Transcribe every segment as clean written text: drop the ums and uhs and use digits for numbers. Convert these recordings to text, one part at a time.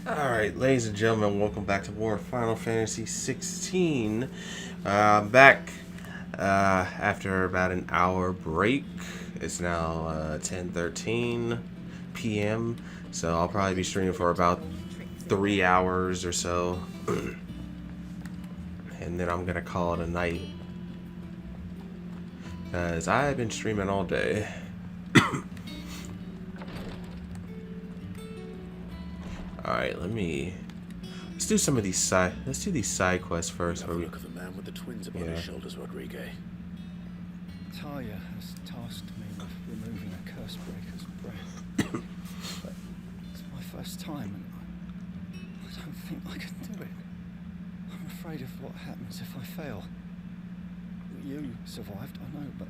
Alright, ladies and gentlemen, welcome back to more Final Fantasy 16. Back after about an hour break. It's now 10:13 p.m. So I'll probably be streaming for about 3 hours or so. And then I'm going to call it a night. Because I've been streaming all day. Alright, let's do some of these let's do these side quests first. Have a look at the man with the twins upon his shoulders, Rodrigue. Talia has tasked me with removing a Cursebreaker's breath. But it's my first time and I don't think I can do it. I'm afraid of what happens if I fail. You survived, I know, but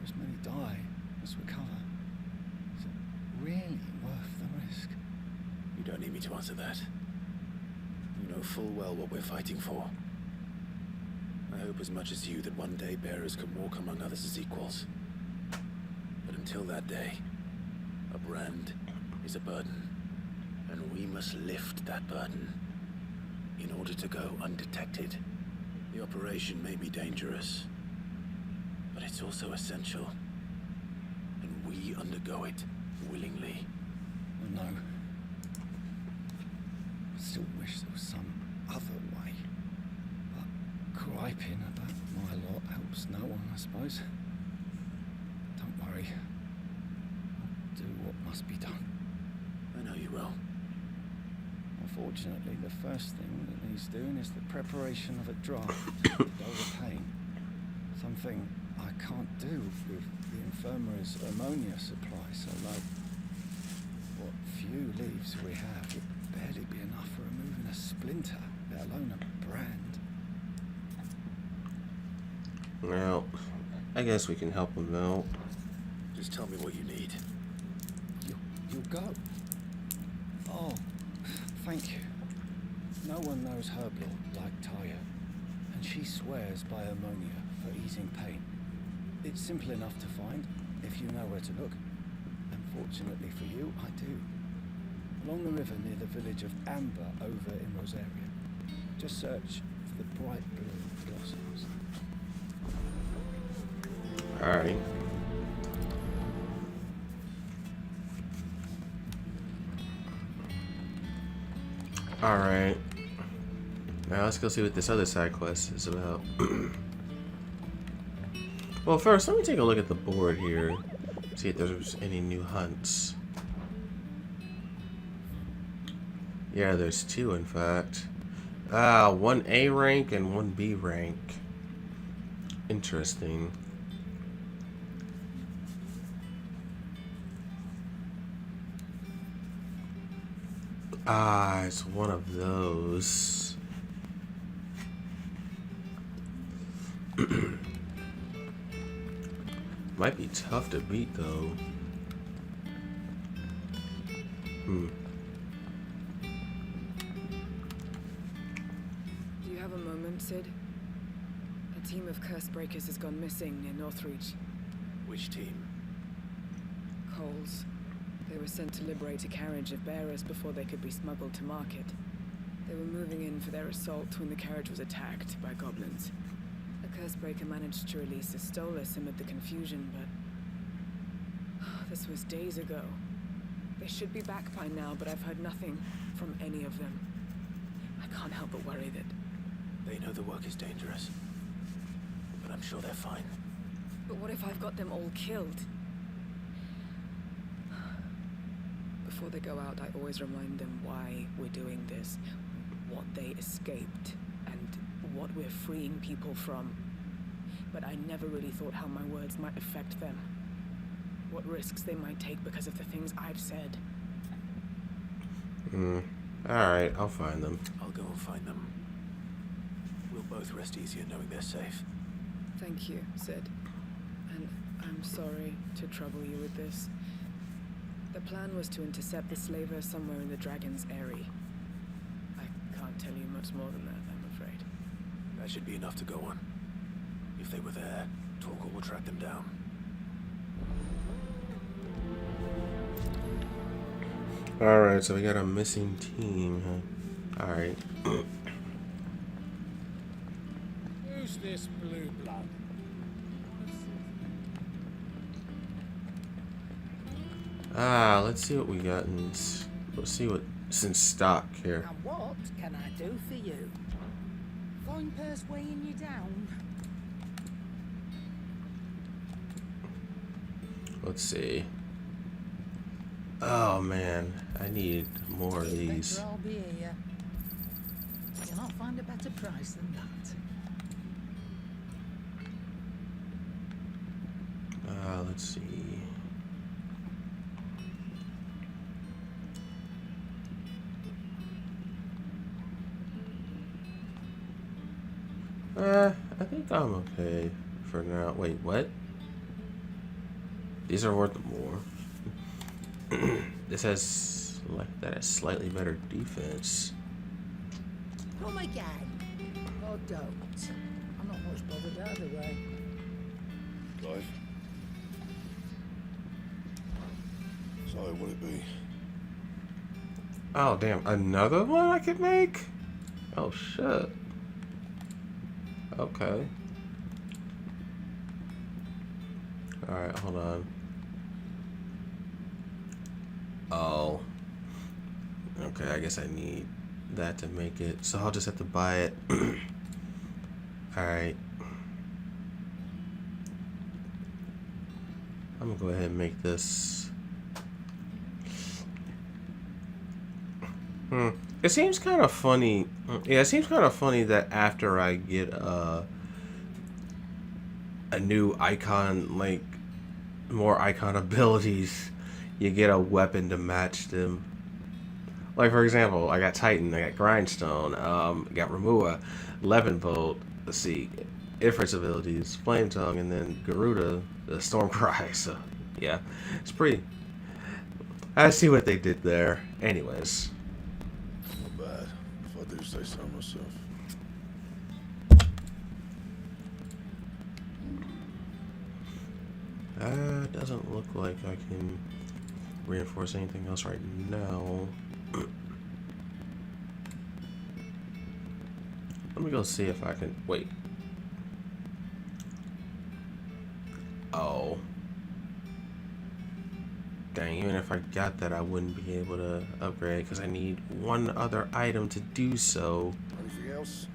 as many die as recover. Is it really worth the risk? You don't need me to answer that. You know full well what we're fighting for. I hope as much as you that one day bearers can walk among others as equals. But until that day, a brand is a burden. And we must lift that burden in order to go undetected. The operation may be dangerous, but it's also essential. And we undergo it willingly. I know. I still wish there was some other way. But griping about my lot helps no one, I suppose. Don't worry. I'll do what must be done. I know you will. Unfortunately, the first thing that needs doing is the preparation of a draft to dull the pain. Something I can't do with the infirmary's ammonia supply, so like what few leaves we have would barely be enough for removing a splinter, let alone a brand. Well, I guess we can help him out. Just tell me what you need. You'll go? Oh, thank you. No one knows Herblore like Talia, and she swears by ammonia for easing pain. It's simple enough to find, if you know where to look. And fortunately for you, I do. Along the river near the village of Amber over in Rosaria. Just search for the bright blue blossoms. Alright. Alright. Now let's go see what this other side quest is about. Well, first, let me take a look at the board here. See if there's any new hunts. Yeah, there's two, in fact. One A rank and one B rank. Interesting. It's one of those. Might be tough to beat, though. Do you have a moment, Sid? A team of Cursebreakers has gone missing near Northreach. Which team? Coles. They were sent to liberate a carriage of bearers before they could be smuggled to market. They were moving in for their assault when the carriage was attacked by goblins. A Cursebreaker managed to release a Stolas amid the confusion, but this was days ago. They should be back by now, but I've heard nothing from any of them. I can't help but worry that... They know the work is dangerous, but I'm sure they're fine. But what if I've got them all killed? Before they go out, I always remind them why we're doing this, what they escaped, and what we're freeing people from. But I never really thought how my words might affect them. What risks they might take because of the things I've said. Alright, I'll find them. I'll go and find them. We'll both rest easier knowing they're safe. Thank you, Sid. And I'm sorry to trouble you with this. The plan was to intercept the slaver somewhere in the Dragon's Eyrie. I can't tell you much more than that, I'm afraid. That should be enough to go on. If they were there, Torgal will track them down. Alright, so we got a missing team, huh? Alright. Who's this blue blood? Let's see what we got in. Let's see what's in stock here. And what can I do for you? Find purse weighing you down. Let's see. Oh man, I need more of these. Better I'll be here. You'll not find a better price than that. Let's see. I think I'm okay for now. Wait, what? These are worth more. This has slightly better defense. Come again. Or don't. I'm not much bothered either way. Clive? So what would it be? Oh damn, another one I could make? Oh shit. Okay. Alright, hold on. Oh. Okay, I guess I need that to make it. So I'll just have to buy it. Alright. I'm gonna go ahead and make this. It seems kind of funny. Yeah, it seems kind of funny that after I get a new icon, like more icon abilities, you get a weapon to match them. Like for example, I got Titan, I got Grindstone, I got Remua, Levenbolt. Let's see, Ifrit's abilities, Flame Tongue, and then Garuda, the Stormcry. So yeah, it's pretty. I see what they did there. Anyways. Not bad, if I do say so myself. Doesn't look like I can reinforce anything else right now. Let me go see if I can. Wait. Oh. Dang, even if I got that, I wouldn't be able to upgrade because I need one other item to do so. Anything else?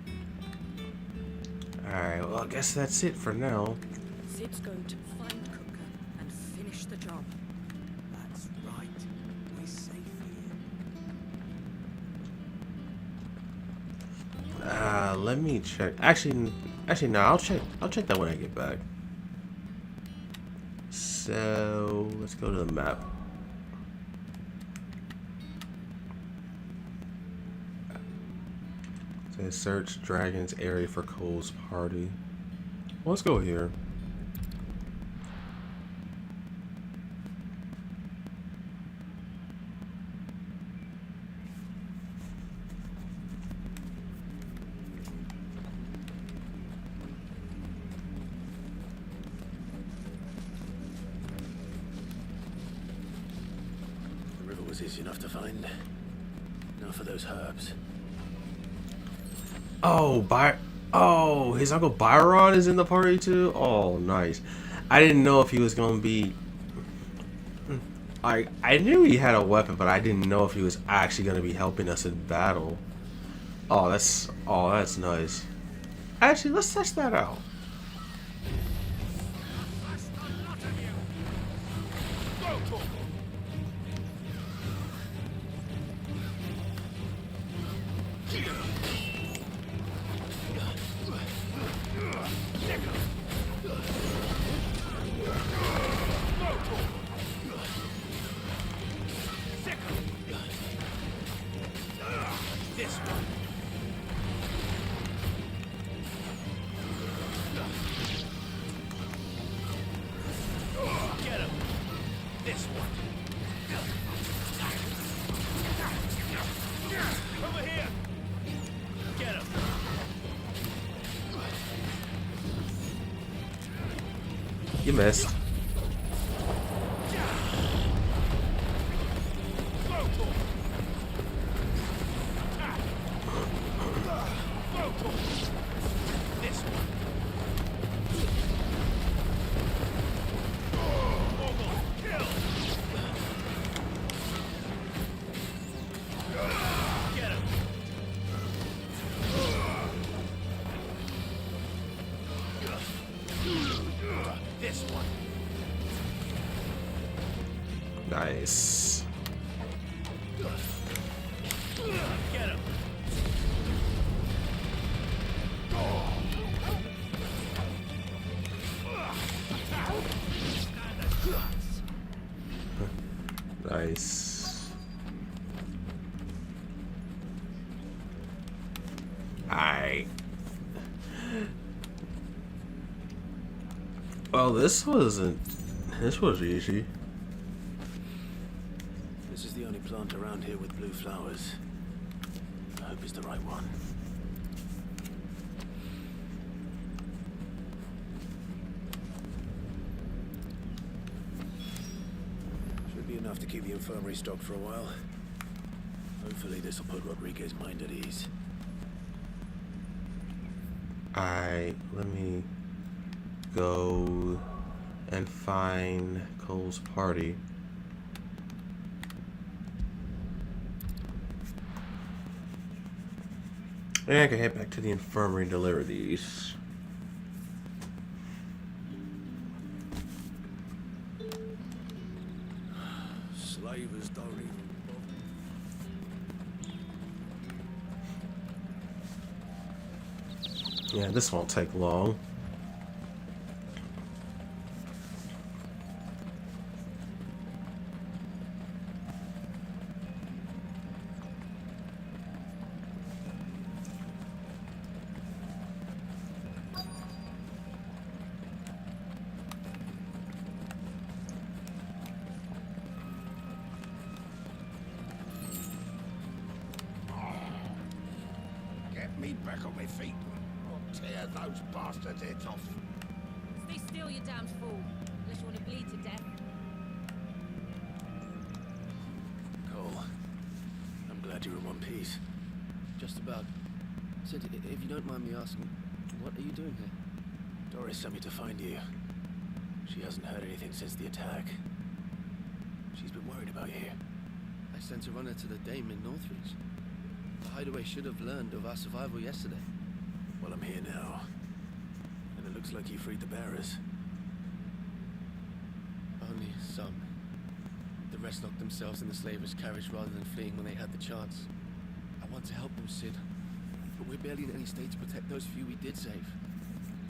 Alright, well, I guess that's it for now. Sid's going to find Kuka and finish the job. That's right. We're safe here. Let me check. Actually, no. I'll check that when I get back. So let's go to the map. It says search Dragon's area for Cole's party. Well, let's go here. The river was easy enough to find. Now for those herbs. Oh, his Uncle Byron is in the party too? Oh, nice. I didn't know if he was going to be... I knew he had a weapon, but I didn't know if he was actually going to be helping us in battle. Oh, that's nice. Actually, let's test that out. You missed. this one. Nice. Get him. Nice. Aight. Well, this was easy. This is the only plant around here with blue flowers. I hope it's the right one. Should be enough to keep the infirmary stocked for a while. Hopefully this will put Rodriguez's mind at ease. Let me go and find Cole's party. And I can head back to the infirmary and deliver these. Slavers don't even bother. Yeah, this won't take long. Get me back on my feet, or tear those bastards' heads off. Stay still, you damned fool. Unless you want to bleed to death. Cole, I'm glad you're in one piece. Just about. Sid, if you don't mind me asking, what are you doing here? Doris sent me to find you. She hasn't heard anything since the attack. She's been worried about you. I sent a runner to the Dame in Northreach. The hideaway should have learned of our survival yesterday. Well, I'm here now. And it looks like you freed the bearers. Only some. The rest locked themselves in the slavers' carriage rather than fleeing when they had the chance. I want to help them, Sid. But we're barely in any state to protect those few we did save.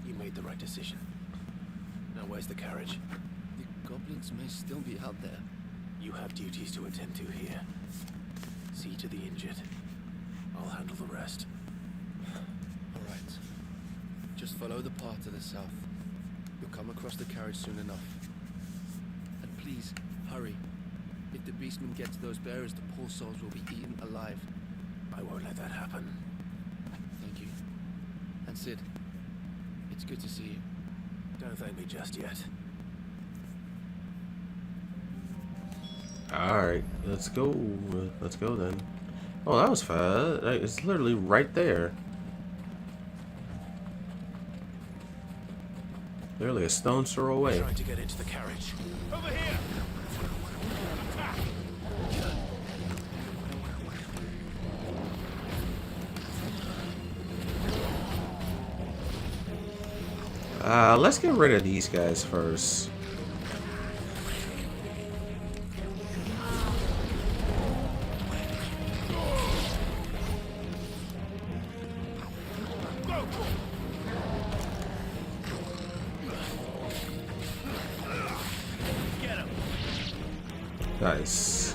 You made the right decision. Now where's the carriage? The goblins may still be out there. You have duties to attend to here. See to the injured. I'll handle the rest. All right. Just follow the path to the south. You'll come across the carriage soon enough. And please, hurry. If the beastmen get to those bearers, the poor souls will be eaten alive. I won't let that happen. Thank you. And Sid, it's good to see you. Don't thank me just yet. Alright, let's go. Let's go then. Oh, that was fast. It's literally right there. Literally a stone's throw away. Trying to get into the carriage. Over here! Let's get rid of these guys first. Nice.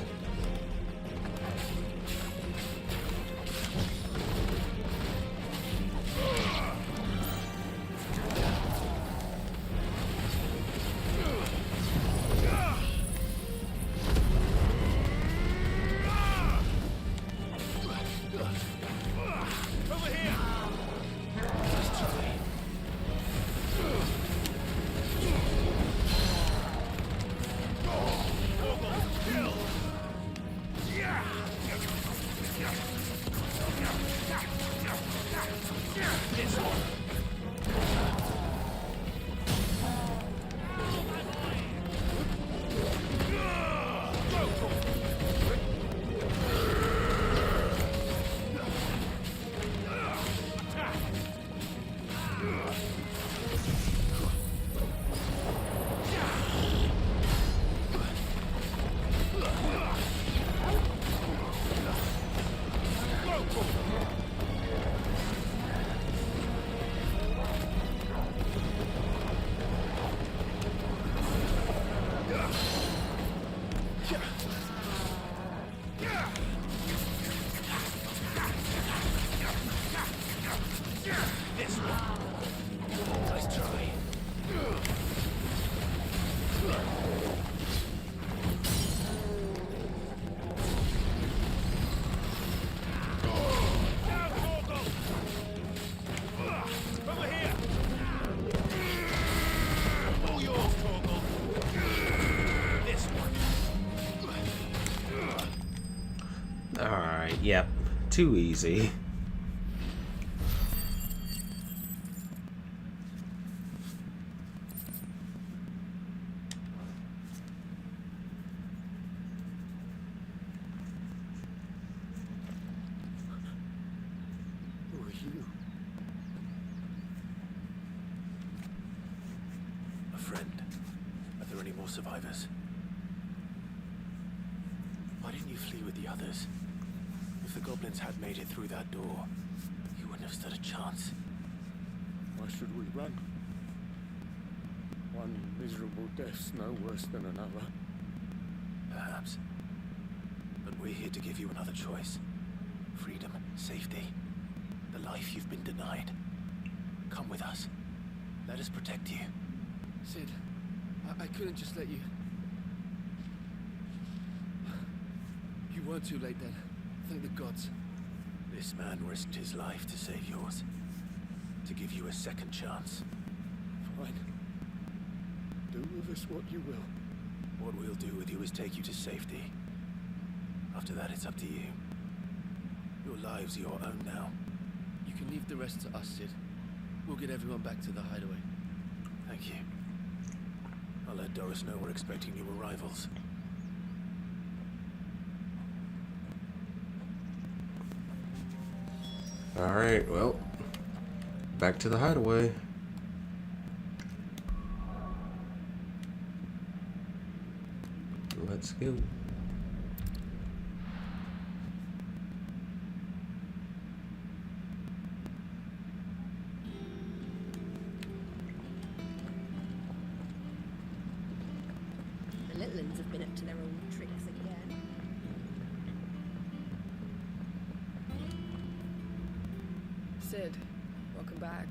Yep, too easy. Who are you? A friend. Are there any more survivors? Why didn't you flee with the others? If the goblins had made it through that door, you wouldn't have stood a chance. Why should we run? One miserable death's no worse than another. Perhaps. But we're here to give you another choice. Freedom, safety, the life you've been denied. Come with us. Let us protect you. Sid, I couldn't just let you... You weren't too late then. Thank the gods. This man risked his life to save yours. To give you a second chance. Fine. Do with us what you will. What we'll do with you is take you to safety. After that, it's up to you. Your lives are your own now. You can leave the rest to us, Sid. We'll get everyone back to the hideaway. Thank you. I'll let Doris know we're expecting new arrivals. Alright, well, back to the hideaway. Let's go. The little ones have been up to their old tricks again. Sid, welcome back.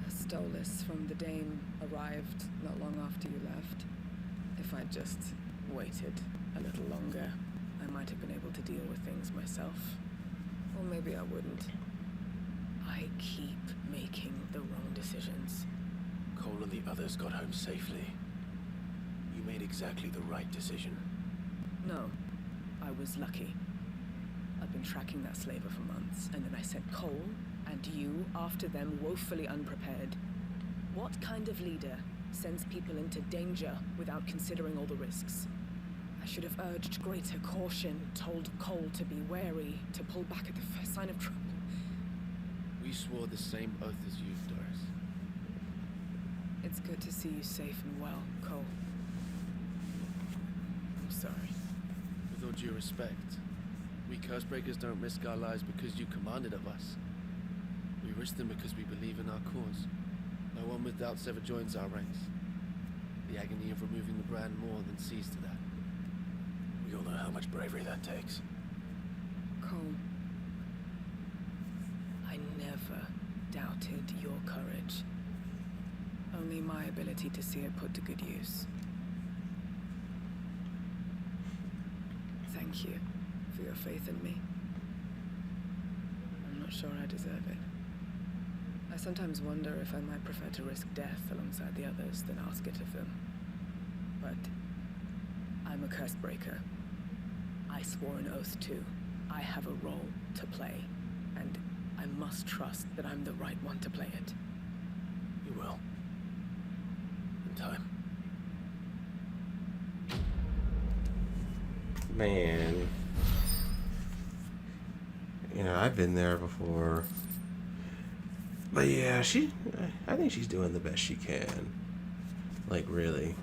A Stolas from the Dame arrived not long after you left. If I'd just waited a little longer, I might have been able to deal with things myself. Or maybe I wouldn't. I keep making the wrong decisions. Cole and the others got home safely. You made exactly the right decision. No, I was lucky. I've been tracking that slaver for months, and then I sent Cole and you after them woefully unprepared. What kind of leader sends people into danger without considering all the risks? I should have urged greater caution, told Cole to be wary, to pull back at the first sign of trouble. We swore the same oath as you, Doris. It's good to see you safe and well, Cole. I'm sorry. With all due respect, we Cursebreakers don't risk our lives because you commanded of us. We risk them because we believe in our cause. No one with doubts ever joins our ranks. The agony of removing the brand more than sees to that. We all know how much bravery that takes. Cole, I never doubted your courage. Only my ability to see it put to good use. Thank you for your faith in me. I'm not sure I deserve it. I sometimes wonder if I might prefer to risk death alongside the others than ask it of them. But I'm a curse breaker. I swore an oath too. I have a role to play, and I must trust that I'm the right one to play it. You will. In time. Man. You know, I've been there before. But yeah, I think she's doing the best she can. Like, really.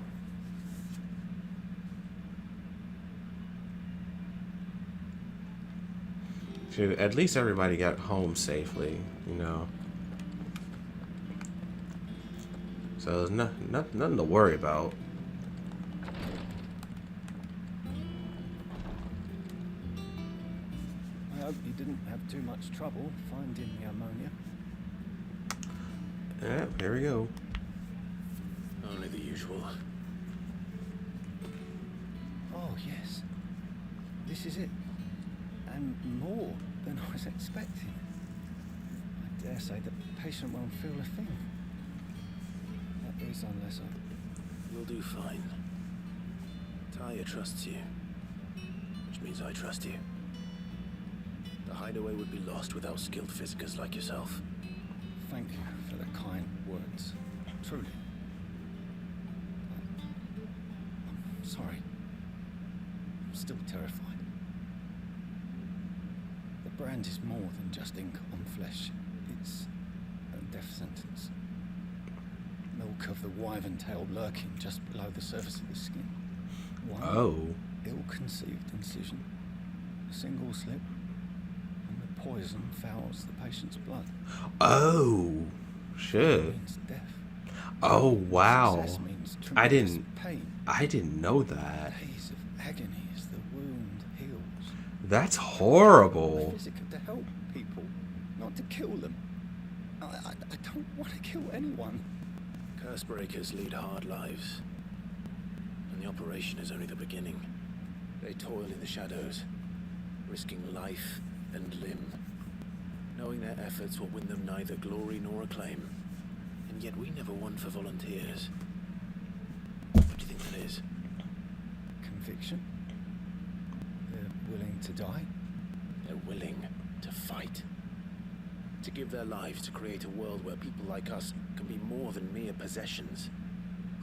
At least everybody got home safely, you know. So there's nothing to worry about. I hope you didn't have too much trouble finding the ammonia. Yeah, here we go. Only the usual. Oh, yes. This is it. And more than I was expecting. I dare say the patient won't feel a thing. That is, unless I... You'll do fine. Talia trusts you, which means I trust you. The hideaway would be lost without skilled physicers like yourself. Thank you for the kind words. Truly. I'm sorry. I'm still terrified. The brand is more than just ink on flesh. It's a death sentence. Milk of the wyvern-tailed lurking just below the surface of the skin. One ill-conceived incision, a single slip, and the poison fouls the patient's blood. Oh, shit. It means death. Oh, wow. Success means I tremendous pain. didn't know that. Days of agony as the wound heals. That's The horrible. physical to help people, not to kill them. I don't want to kill anyone. Curse breakers lead hard lives. And the operation is only the beginning. They toil in the shadows, risking life and limb, knowing their efforts will win them neither glory nor acclaim. And yet we never won for volunteers. What do you think that is? Conviction? They're willing to die? They're willing to fight. To give their lives to create a world where people like us can be more than mere possessions.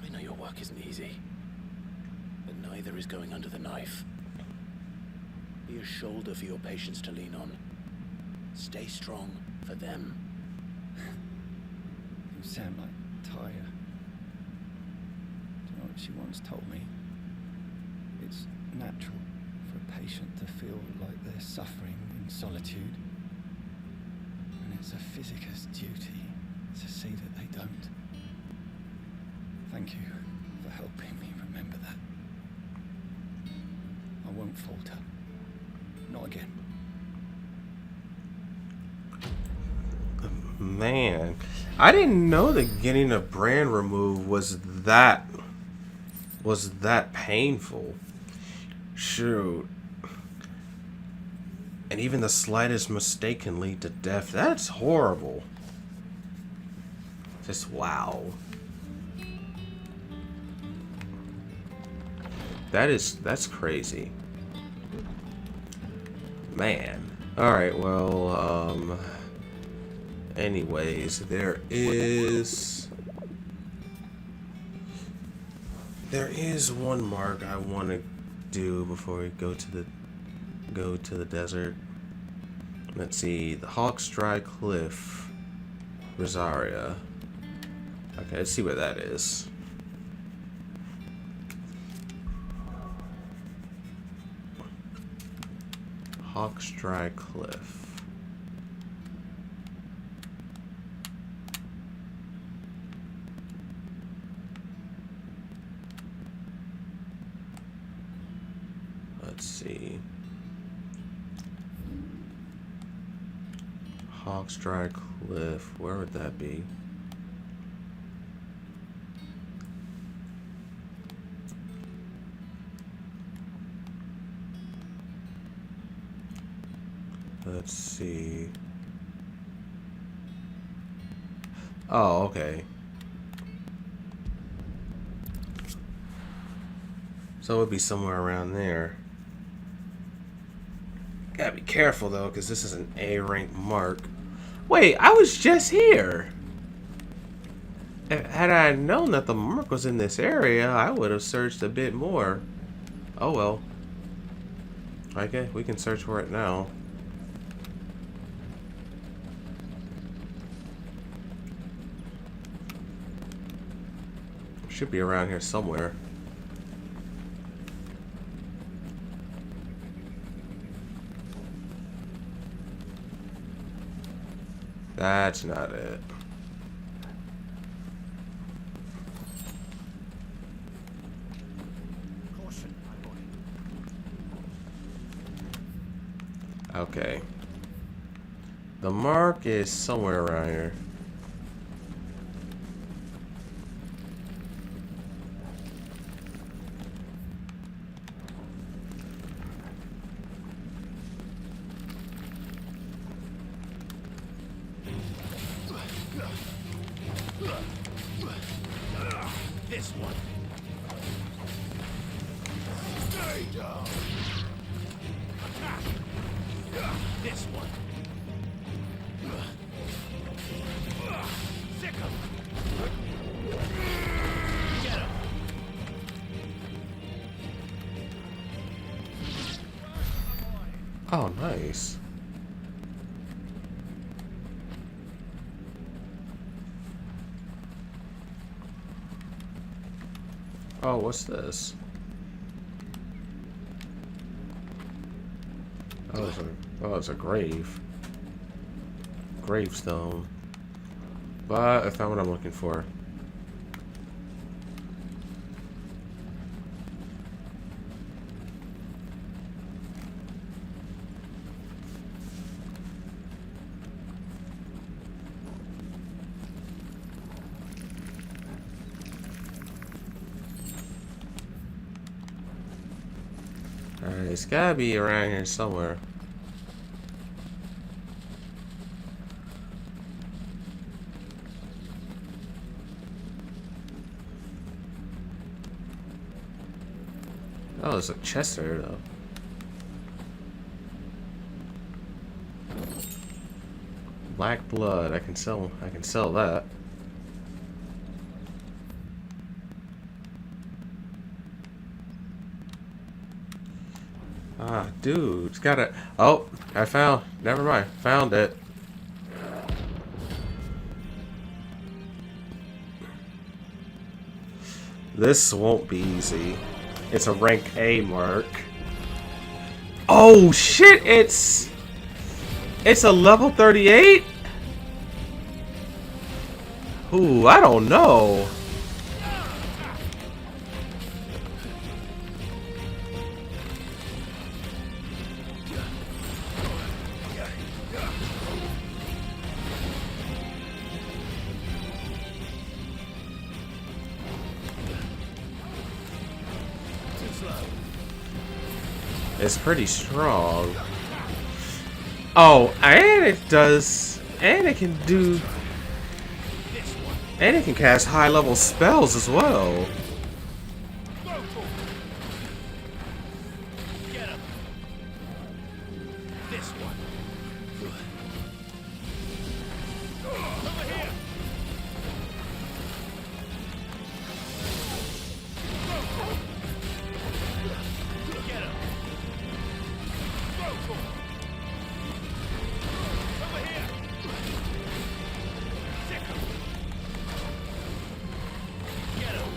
I know your work isn't easy, but neither is going under the knife. Be a shoulder for your patients to lean on. Stay strong for them. You sound like Tyre. Do you know what she once told me? It's natural for a patient to feel like they're suffering in solitude. And it's a physicist's duty to see that they don't. Thank you for helping me remember that. I won't falter. Not again. Man, I didn't know that getting a brand removed was that painful. Shoot. And even the slightest mistake can lead to death. That's horrible. Just wow. That's crazy. Man. Alright, well, anyways, there is one mark I want to do before we go to the desert. Let's see, the Hawk's Dry Cliff, Rosaria. Okay, let's see where that is. Hawk's Dry Cliff. Let's see. Hawk's Dry Cliff. Where would that be? Let's see. Oh, okay. So it would be somewhere around there. Gotta be careful though, because this is an A rank mark. Wait, I was just here. Had I known that the mark was in this area, I would have searched a bit more. Oh well. Okay, we can search for it now. Should be around here somewhere. That's not it. Caution, my boy. Okay. The mark is somewhere around here. This one. Stay down. This one. Sick 'em. Get 'em. Oh, nice. Oh, what's this? Oh, it's a grave. Gravestone. But I found what I'm looking for. Alright, it's gotta be around here somewhere. Oh, there's a chest there though. Black blood, I can sell that. Ah, dude, it's got a. Oh, I found. Never mind, found it. This won't be easy. It's a rank A mark. Oh shit! It's a level 38. Ooh, I don't know. It's pretty strong. Oh, and it does, and it can do, and it can cast high level spells as well. Get 'em. This one. Over here. Get 'em. Over here. Sick 'em. Get 'em.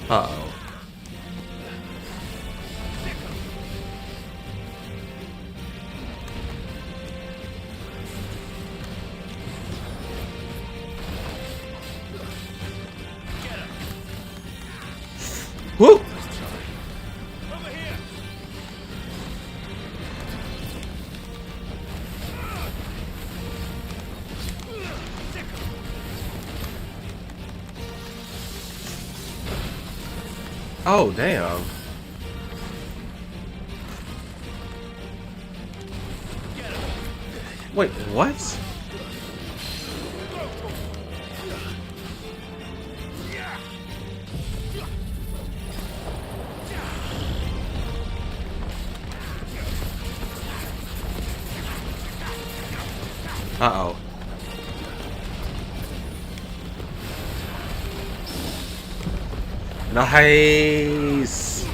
Uh-oh. Woo! Over here. Sick 'em. Oh, damn. Wait, what? Uh-oh. Nice.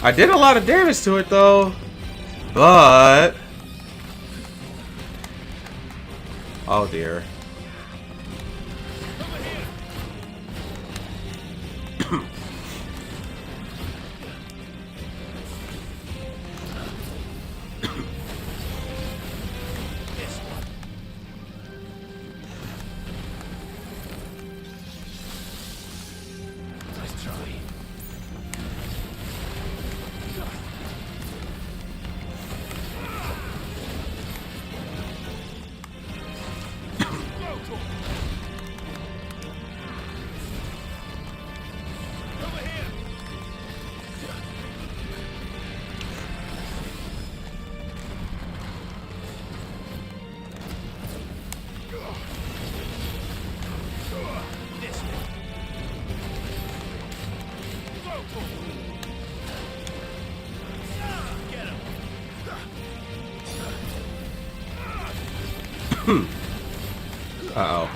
I did a lot of damage to it though, but oh dear. Nice try. Uh-oh.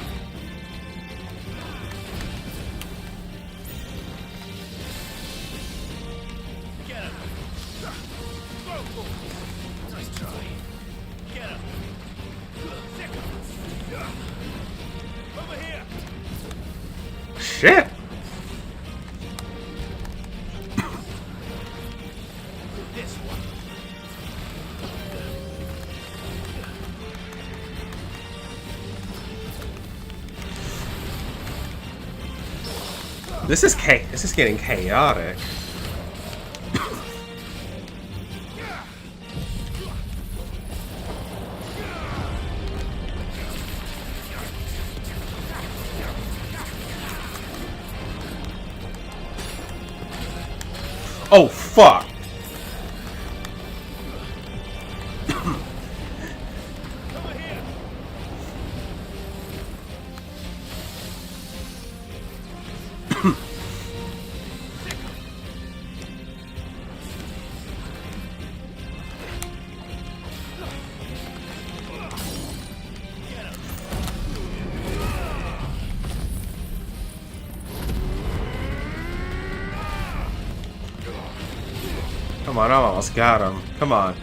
Nice try. Get him. Over here. Shit! This one. This is getting chaotic. Oh fuck! Over here. Come on, I almost got him. Come on.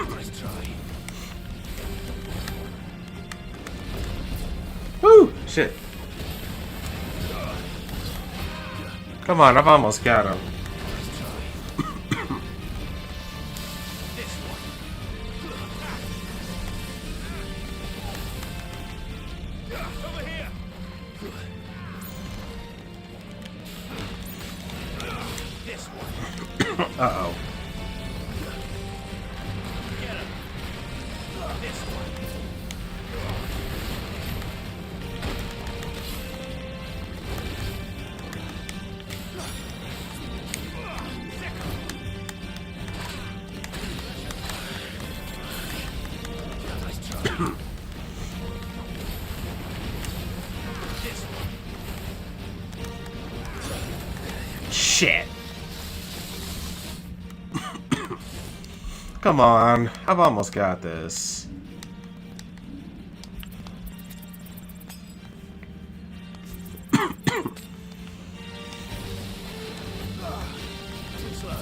Nice try. Woo! Shit. Come on, I've almost got him. This one. Over here. This one. Uh-oh. Get him. This one. Nice try. This one. Shit. Come on, I've almost got this. Too slow.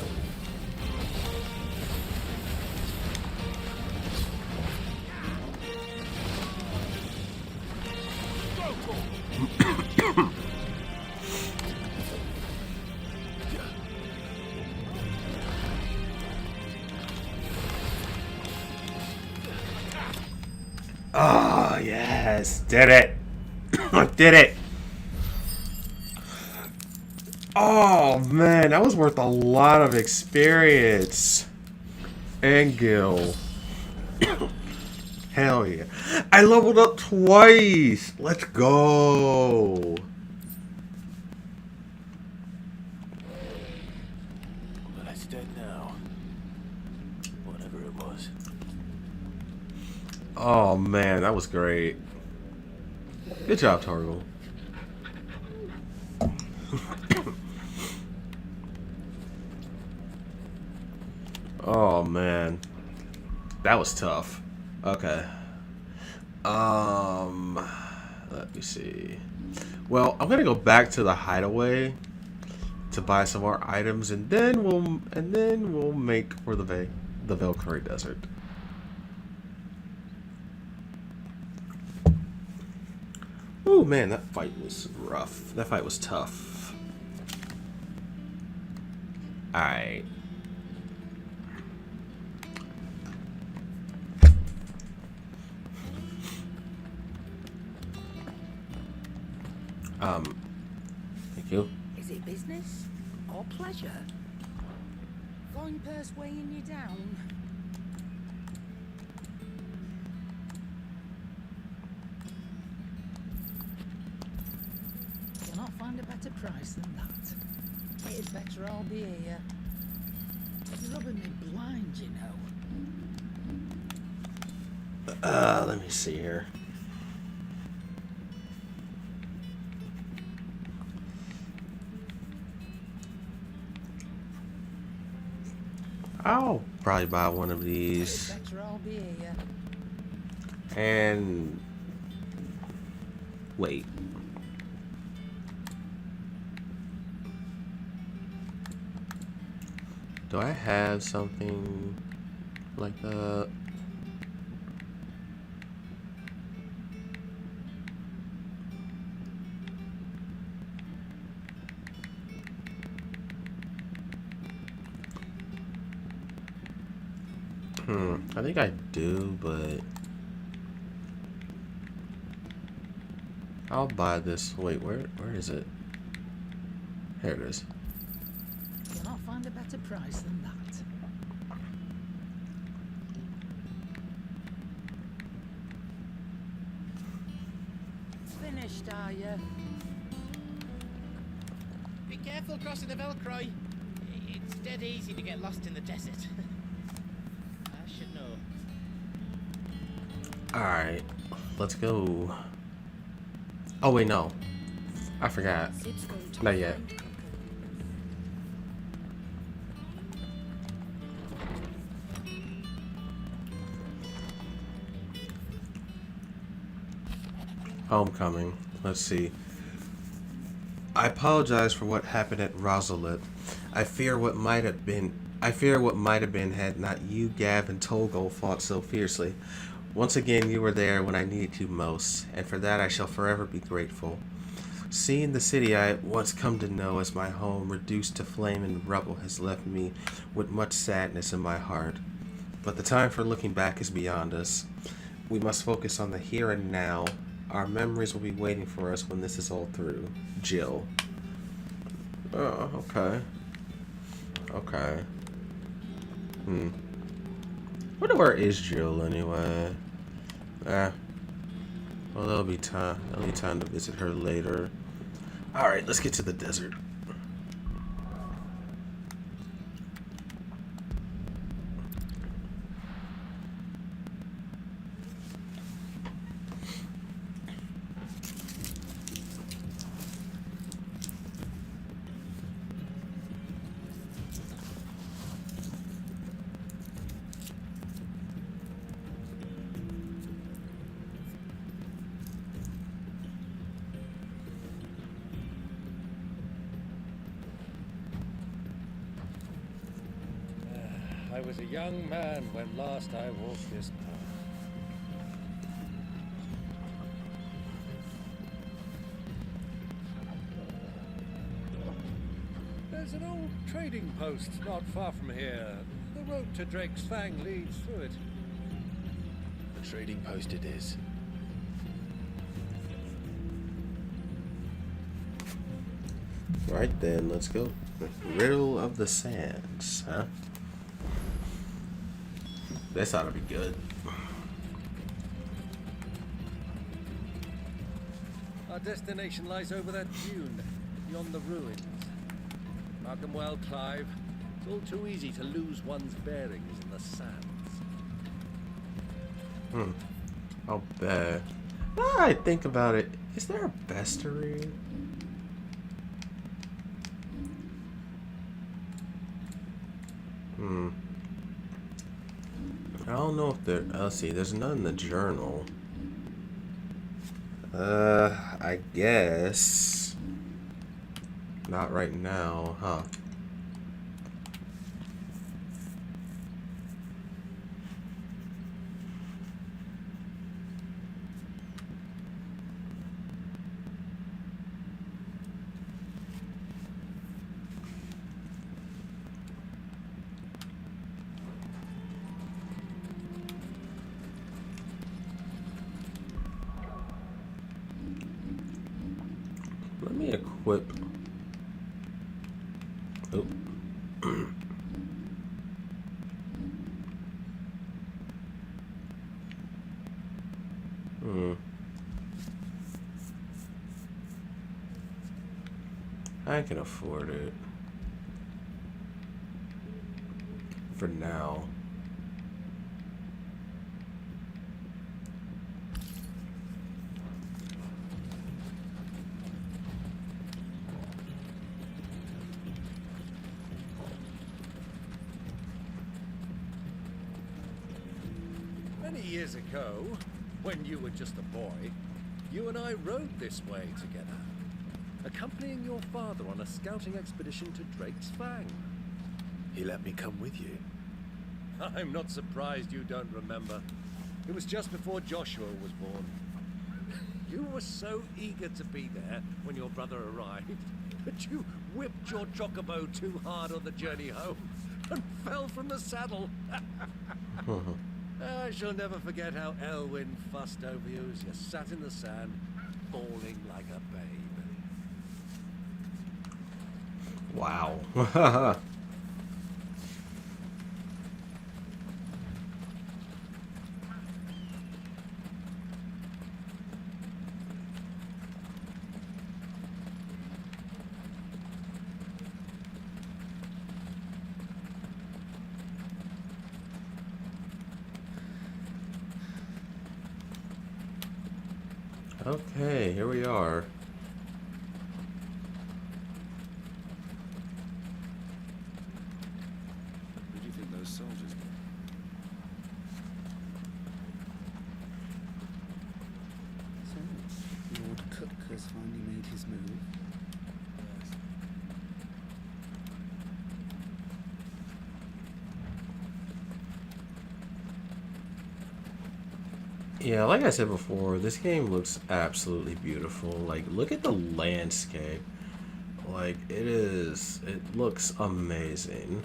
Oh, yes. Did it. I did it. Oh, man. That was worth a lot of experience. And gil. Hell yeah. I leveled up twice. Let's go. Well, it's dead now. Whatever it was. Oh, man. That was great. Good job, Torgal. Oh, man. That was tough. Okay. Let me see. Well, I'm gonna go back to the hideaway to buy some more items, and then we'll make for the Valkyrie Desert. Oh man, that fight was rough. That fight was tough. All right. Thank you. Is it business or pleasure? Fine purse weighing you down. Cannot find a better price than that. It is better I'll be here. You're rubbing me blind, you know. Let me see here. I'll probably buy one of these. Better I'll be here. And wait. Do I have something like that? I think I do, but I'll buy this. Wait, where is it? Here it is. You'll not find a better price than that. Finished, are you? Be careful crossing the Velcroy. It's dead easy to get lost in the desert. I should know. Alright, let's go. Oh wait, no. I forgot. Sid's going to Not yet. find Coco. Homecoming. Let's see. I apologize for what happened at Rosalit. I fear what might have been had not you, Gav, and Togo fought so fiercely. Once again, you were there when I needed you most, and for that I shall forever be grateful. Seeing the city I had once come to know as my home reduced to flame and rubble has left me with much sadness in my heart. But the time for looking back is beyond us. We must focus on the here and now. Our memories will be waiting for us when this is all through. Jill. Oh, okay. Okay. Wonder where is Jill anyway? Well, there'll be time. There'll be time to visit her later. All right, let's get to the desert. I was a young man when last I walked this path. There's an old trading post not far from here. The road to Drake's Fang leads through it. The trading post it is. Right then, let's go. Riddle of the Sands, huh? This ought to be good. Our destination lies over that dune, beyond the ruins. Mark them well, Clive. It's all too easy to lose one's bearings in the sands. I'll bet. Now I think about it, is there a bestiary? I don't know if there. Let's see. There's none in the journal. I guess not right now, huh? Let me equip. Oh. I can afford it. for now. Many years ago, when you were just a boy, you and I rode this way together, accompanying your father on a scouting expedition to Drake's Fang. He let me come with you. I'm not surprised you don't remember. It was just before Joshua was born. You were so eager to be there when your brother arrived that you whipped your chocobo too hard on the journey home and fell from the saddle. I shall never forget how Elwyn fussed over you as you sat in the sand, bawling like a babe. Wow. Okay, here we are. Who do you think those soldiers were? So, Lord Cook has finally made his move. Yeah, like I said before, this game looks absolutely beautiful. Like, look at the landscape. Like, it looks amazing.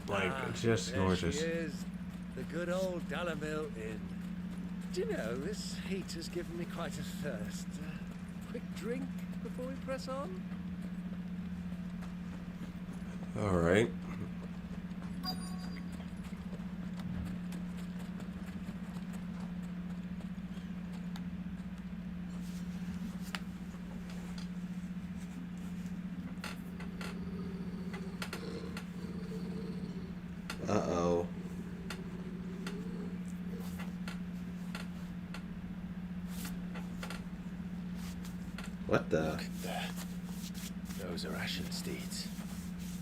Like, just there gorgeous. She is, the good old Dalamil Inn. Do you know, this heat has given me quite a thirst. Quick drink before we press on? Alright. Uh-oh. What the? Look there. Those are Ashen steeds.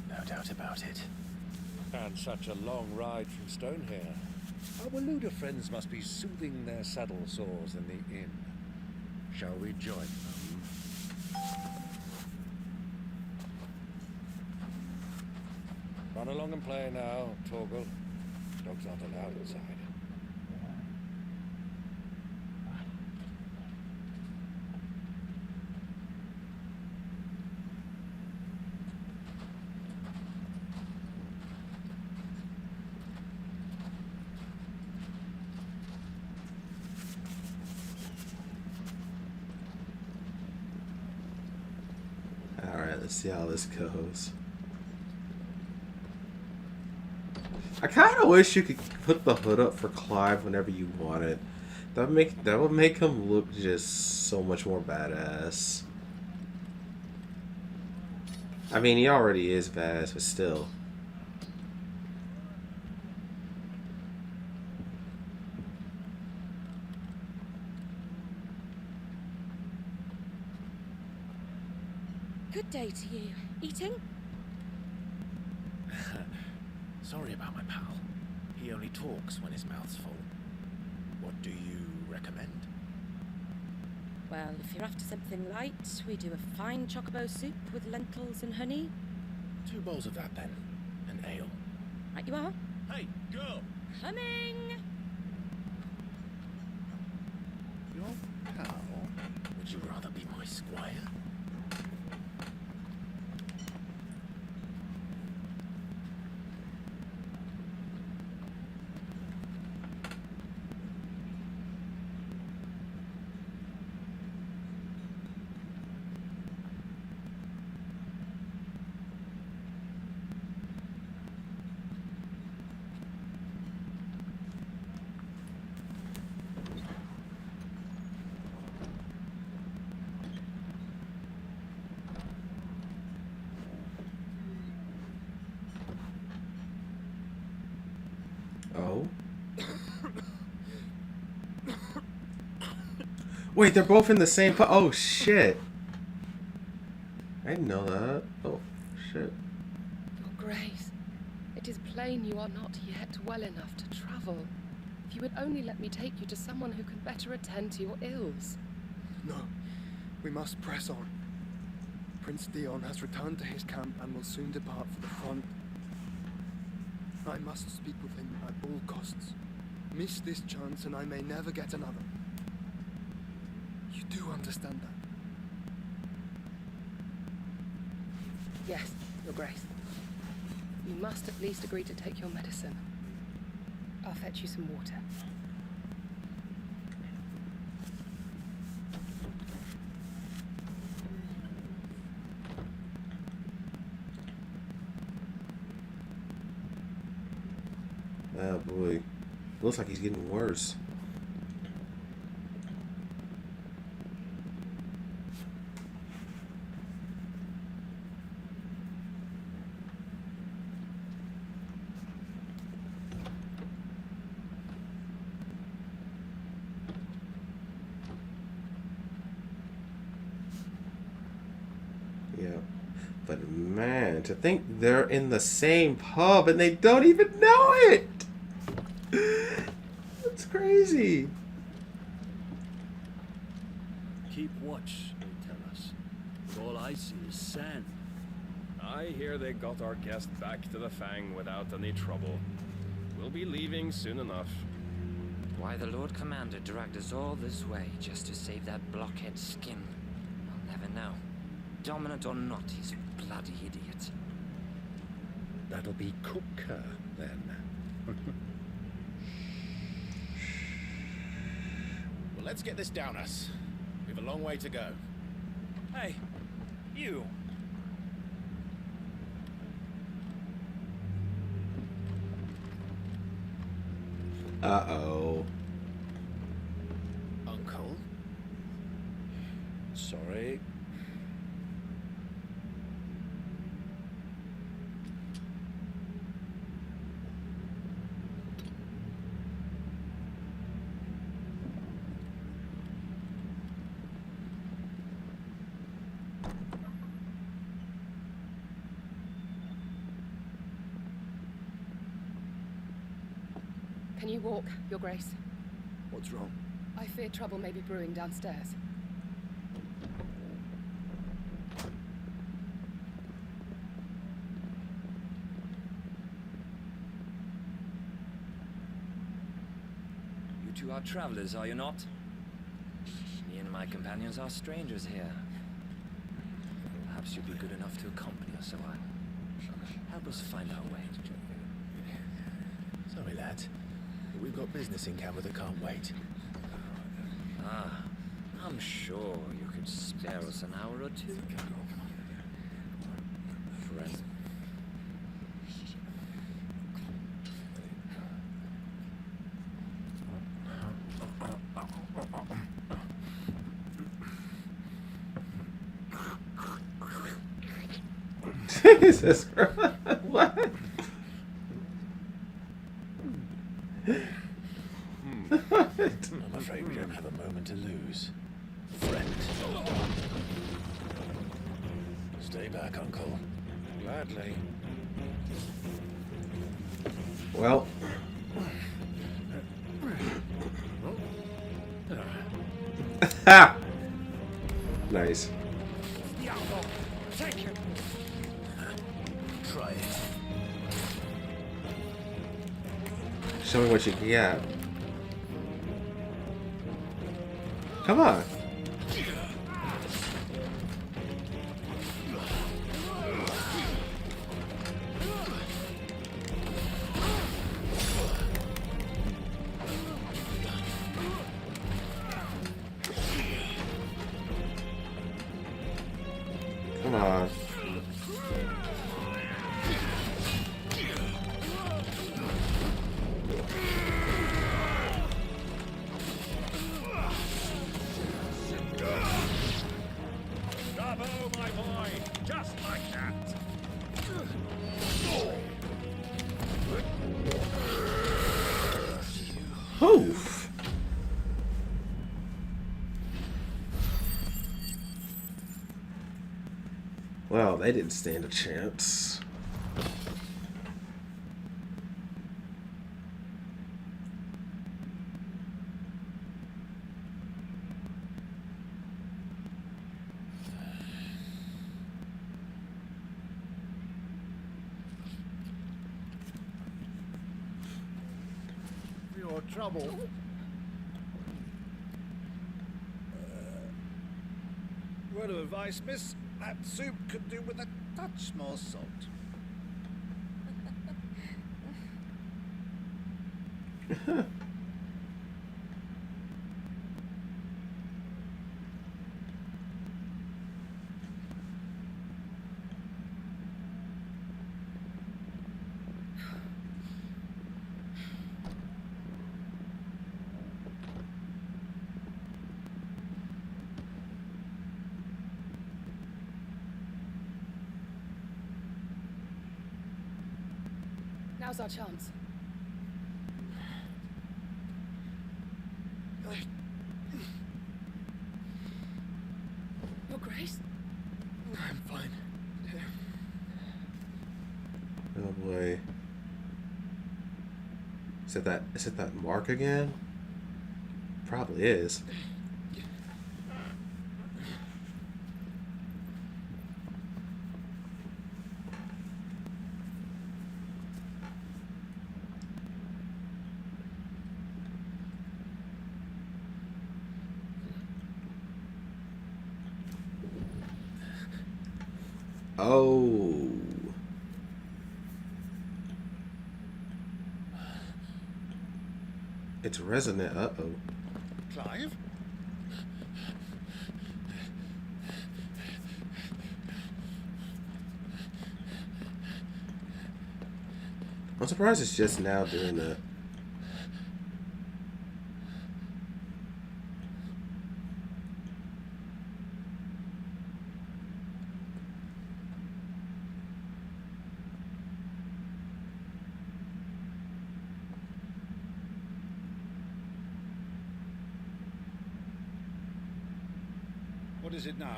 No doubt about it. And such a long ride from Stonehere. Our Luda friends must be soothing their saddle sores in the inn. Shall we join them? Run along and play now, Torgal. Dogs aren't allowed inside. Alright, let's see how this goes. I kind of wish you could put the hood up for Clive whenever you want it. That would make him look just so much more badass. I mean, he already is badass, but still. Good day to you. Eating? Sorry about my pal. He only talks when his mouth's full. What do you recommend? Well, if you're after something light, we do a fine chocobo soup with lentils and honey. 2 bowls of that then. And ale. Right you are. Hey, girl! Coming! Your pal? Would you rather be my squire? Wait, they're both in the same oh shit. I didn't know that. Oh shit. Your Grace, it is plain you are not yet well enough to travel. If you would only let me take you to someone who can better attend to your ills. No, we must press on. Prince Dion has returned to his camp and will soon depart for the front. I must speak with him at all costs. Miss this chance and I may never get another. You do understand that? Yes, Your Grace. You must at least agree to take your medicine. I'll fetch you some water. Oh boy. Looks like he's getting worse. Yeah. But man, to think they're in the same pub and they don't even know it! That's crazy. Keep watch, they tell us. But all I see is sand. I hear they got our guest back to the Fang without any trouble. We'll be leaving soon enough. Why the Lord Commander dragged us all this way just to save that blockhead skin, I'll never know. Dominant or not, he's a bloody idiot. That'll be Cooker, then. Well, let's get this down us. We've a long way to go. Hey, you. Uh-oh. Uncle? Sorry. Can you walk, Your Grace? What's wrong? I fear trouble may be brewing downstairs. You two are travelers, are you not? Me and my companions are strangers here. Perhaps you'd be good enough to accompany us a while. Help us find our way. Sorry, lads. But we've got business in camera that can't wait. Ah, I'm sure you could spare us an hour or two. Friend. Jesus Christ. What? I'm afraid we don't have a moment to lose. Friend. Stay back, Uncle. Gladly. Well. Ha! Nice. Take him. Try it. Show me what you got. Come on. Come on. They didn't stand a chance. Your trouble. Word of advice, miss. That soup could do with a touch more salt. Now's our chance. Your Grace? I'm fine. Oh boy. Is it that mark again? Probably is. Oh. It's resonant. Uh-oh. Clive? I'm surprised it's just now doing that. What is it now?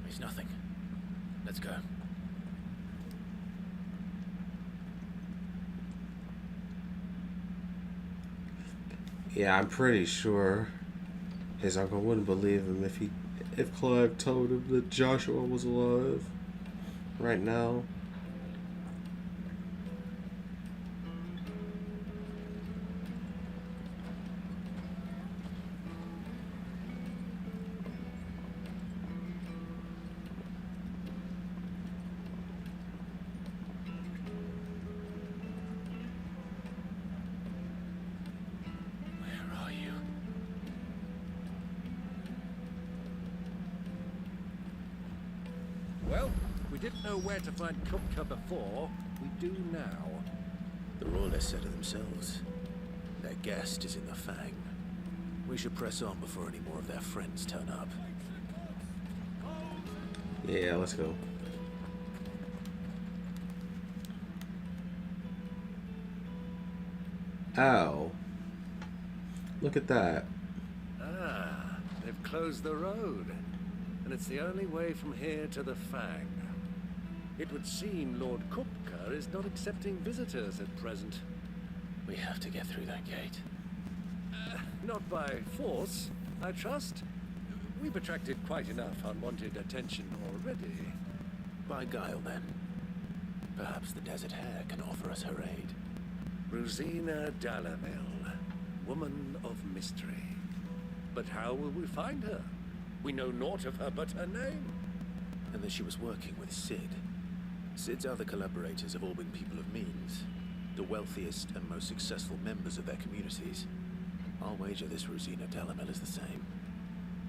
It's nothing. Let's go. Yeah, I'm pretty sure his uncle wouldn't believe him if Clive told him that Joshua was alive right now. Well, we didn't know where to find Kupka before. We do now. The Royalists said it themselves. Their guest is in the Fang. We should press on before any more of their friends turn up. Yeah, let's go. Ow. Look at that. Ah, they've closed the road. And it's the only way from here to the Fang. It would seem Lord Kupka is not accepting visitors at present. We have to get through that gate. Not by force, I trust. We've attracted quite enough unwanted attention already. By guile, then. Perhaps the Desert Hare can offer us her aid. Rosina Dalamil, woman of mystery. But how will we find her? We know naught of her but her name. And that she was working with Sid. Sid's other collaborators have all been people of means. The wealthiest and most successful members of their communities. I'll wager this Rosina Dalamil is the same.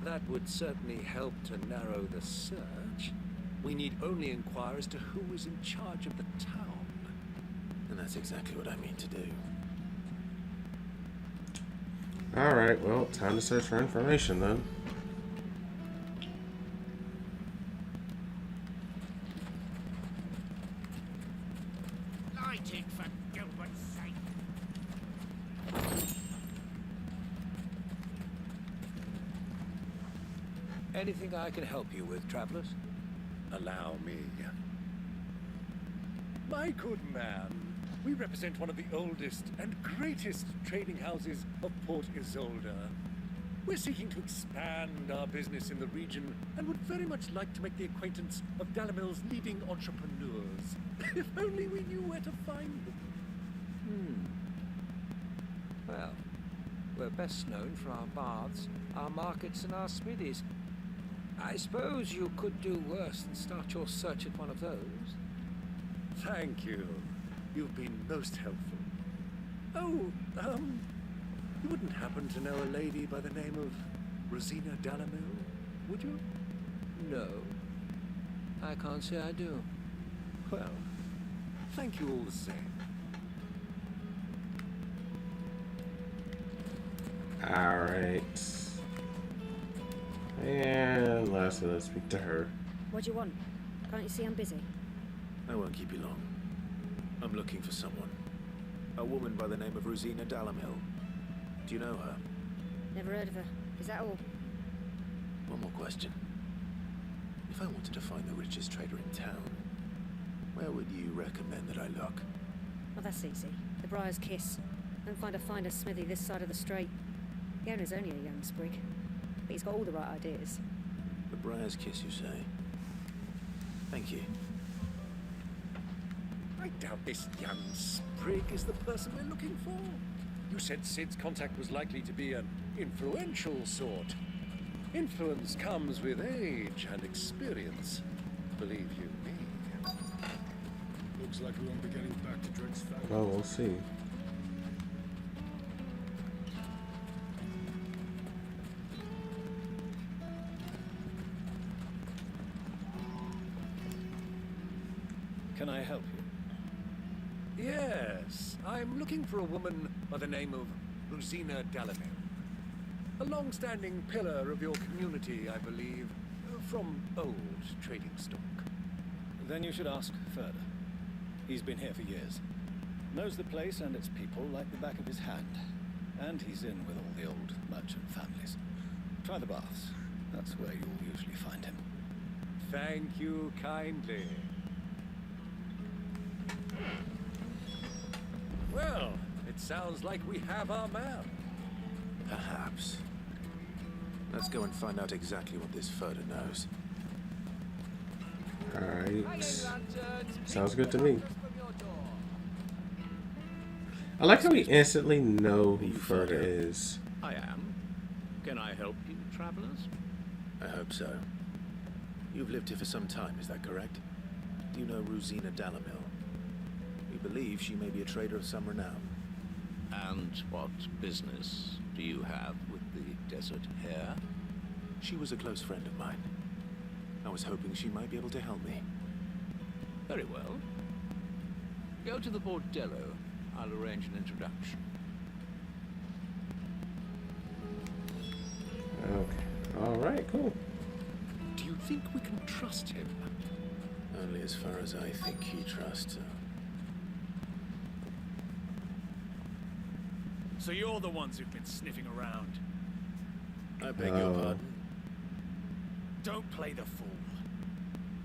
That would certainly help to narrow the search. We need only inquire as to who is in charge of the town. And that's exactly what I mean to do. Alright, well, time to search for information then. Lighting, for Gilbert's sake. Anything I can help you with, travelers? Allow me. My good man, we represent one of the oldest and greatest trading houses of Port Isolde. We're seeking to expand our business in the region and would very much like to make the acquaintance of Dalamil's leading entrepreneurs. If only we knew where to find them. Well, we're best known for our baths, our markets, and our smithies. I suppose you could do worse than start your search at one of those. Thank you. You've been most helpful. Oh, you wouldn't happen to know a lady by the name of Rosina Dalamil, would you? No, I can't say I do. Well, thank you all the same. Alright. And lastly, let's speak to her. What do you want? Can't you see I'm busy? I won't keep you long. I'm looking for someone. A woman by the name of Rosina Dalamil. Do you know her? Never heard of her. Is that all? One more question. If I wanted to find the richest trader in town, where would you recommend that I look? Well, that's easy. The Briar's Kiss. Don't find a finer smithy this side of the strait. The owner's only a young sprig, but he's got all the right ideas. The Briar's Kiss, you say? Thank you. I doubt this young sprig is the person we're looking for. You said Sid's contact was likely to be an influential sort. Influence comes with age and experience, believe you me. Looks like we won't be getting back to Drake's family. Well, we'll see. Can I help you? Yes, I'm looking for a woman by the name of Rosina Dalamil. A long-standing pillar of your community, I believe, from old trading stock. Then you should ask Further. He's been here for years. Knows the place and its people like the back of his hand. And he's in with all the old merchant families. Try the baths. That's where you'll usually find him. Thank you kindly. Well, it sounds like we have our man. Perhaps. Let's go and find out exactly what this Further knows. Alright. Sounds good to me. I like how we instantly know who Further is. I am. Can I help you, travelers? I hope so. You've lived here for some time, is that correct? Do you know Rosina Dalamil? We believe she may be a trader of some renown. And what business do you have with the Desert Hare? She was a close friend of mine. I was hoping she might be able to help me. Very well. Go to the Bordello. I'll arrange an introduction. Okay. Alright, cool. Do you think we can trust him? Only as far as I think he trusts her. So you're the ones who've been sniffing around. I beg your pardon. Don't play the fool.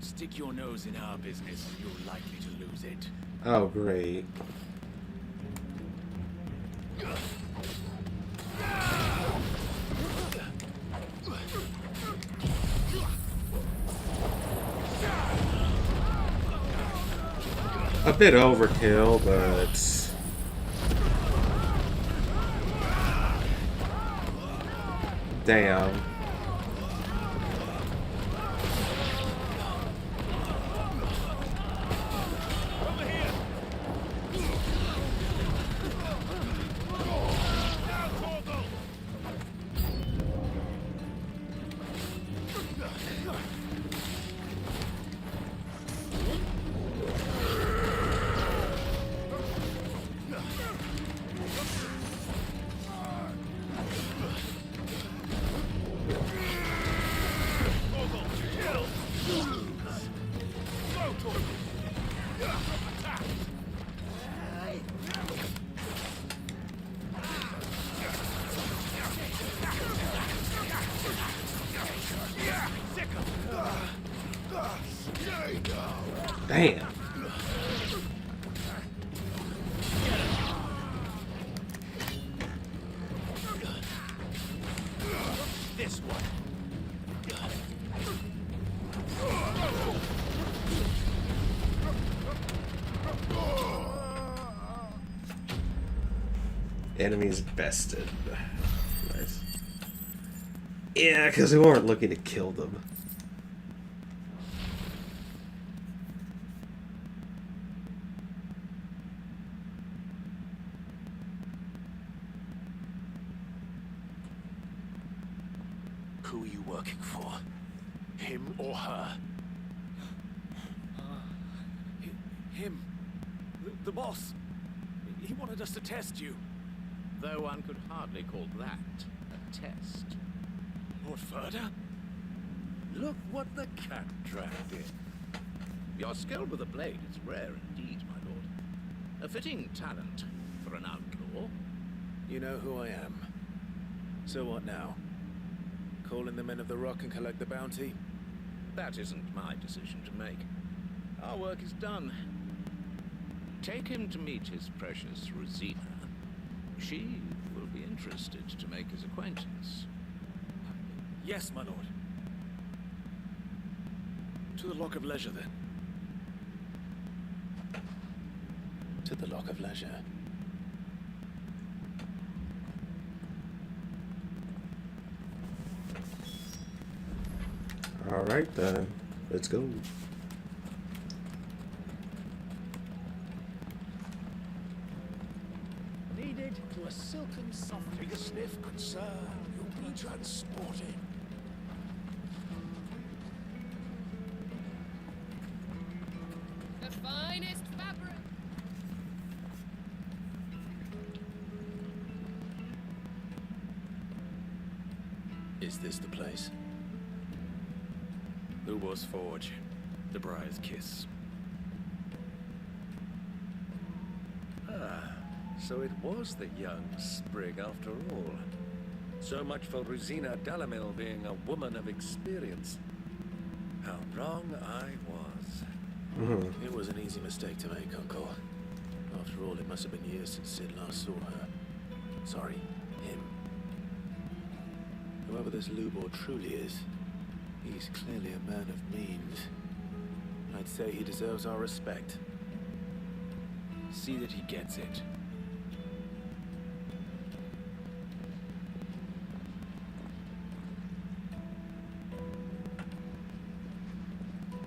Stick your nose in our business and you're likely to lose it. Oh, great. A bit overkill, but... Damn. Damn. This one. Enemies bested. Nice. Yeah, because we weren't looking to kill them. Who are you working for? Him or her? Him. The boss. He wanted us to test you. Though one could hardly call that a test. Lord Furder? Look what the cat dragged in. Your skill with a blade is rare indeed, my lord. A fitting talent for an outlaw. You know who I am. So what now? Call in the Men of the Rock and collect the bounty? That isn't my decision to make. Our work is done. Take him to meet his precious Rosina. She will be interested to make his acquaintance. Yes, my lord. To the Lock of Leisure, then. To the Lock of Leisure. Alright then. Let's go. Needed to a silken soft. Take a sniff, good sir. You'll be transported. The finest fabric. Is this the place? Lubor's Forge. The Briar's Kiss. Ah, so it was the young sprig after all. So much for Rosina Dalamil being a woman of experience. How wrong I was. It was an easy mistake to make, Uncle. After all, it must have been years since Sid last saw her. Sorry, him. Whoever this Lubor truly is, he's clearly a man of means. I'd say he deserves our respect. See that he gets it.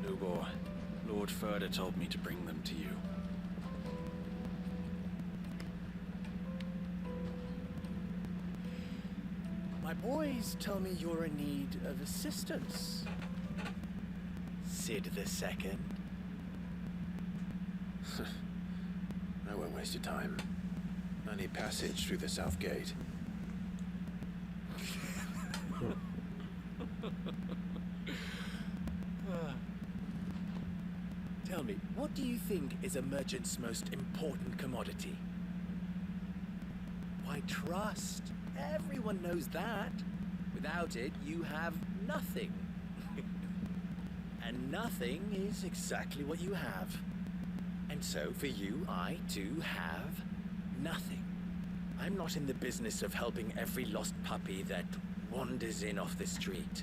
Lubor, Lord Furder told me to bring them to you. My boys tell me you're in need of assistance. Sid the Second. I won't waste your time. I need passage through the south gate. Tell me, what do you think is a merchant's most important commodity? Why, trust. Everyone knows that. Without it, you have nothing. And nothing is exactly what you have. And so, for you, I, too, have nothing. I'm not in the business of helping every lost puppy that wanders in off the street.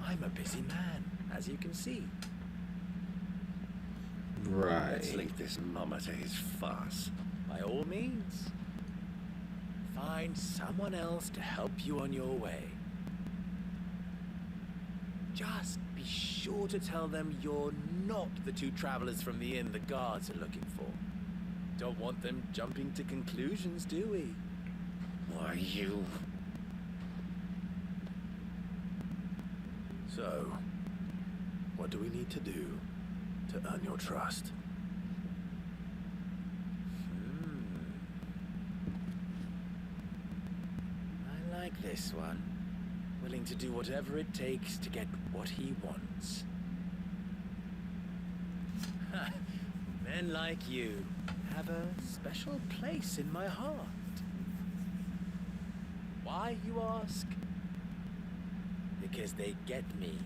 I'm a busy man, as you can see. Right. Let's leave this mama to his farce. By all means. Find someone else to help you on your way. Just be sure to tell them you're not the two travelers from the inn the guards are looking for. Don't want them jumping to conclusions, do we? Why, you... So, what do we need to do to earn your trust? I like this one. Willing to do whatever it takes to get what he wants. Men like you have a special place in my heart. Why, you ask? Because they get me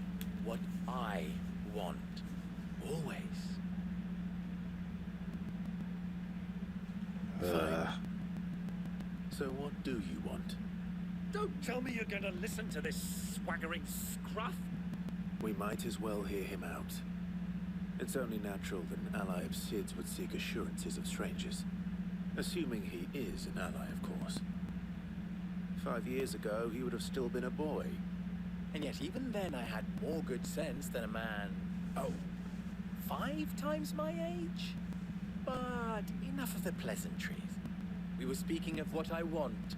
what I want. Always. Fine. So what do you want? Don't tell me you're gonna listen to this swaggering scruff. We might as well hear him out. It's only natural that an ally of Sid's would seek assurances of strangers. Assuming he is an ally, of course. 5 years ago, he would have still been a boy. And yet even then I had more good sense than a man, 5 times my age? But enough of the pleasantries. We were speaking of what I want.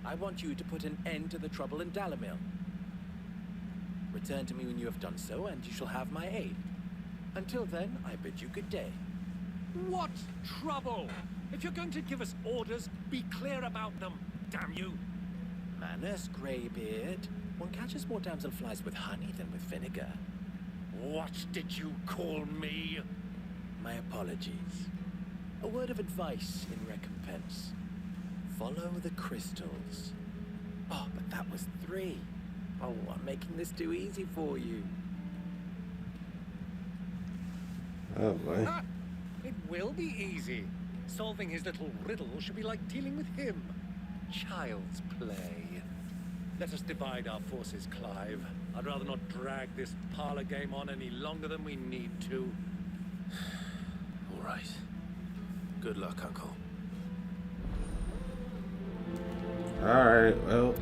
I want you to put an end to the trouble in Dalimil. Return to me when you have done so, and you shall have my aid. Until then, I bid you good day. What trouble? If you're going to give us orders, be clear about them, damn you. Manners, Greybeard. One catches more damselflies with honey than with vinegar. What did you call me? My apologies. A word of advice in recompense. Follow the crystals. Oh, but that was 3. Oh, I'm making this too easy for you. Oh boy. It will be easy. Solving his little riddle should be like dealing with him. Child's play. Let us divide our forces, Clive. I'd rather not drag this parlor game on any longer than we need to. All right. Good luck, Uncle. Alright, well.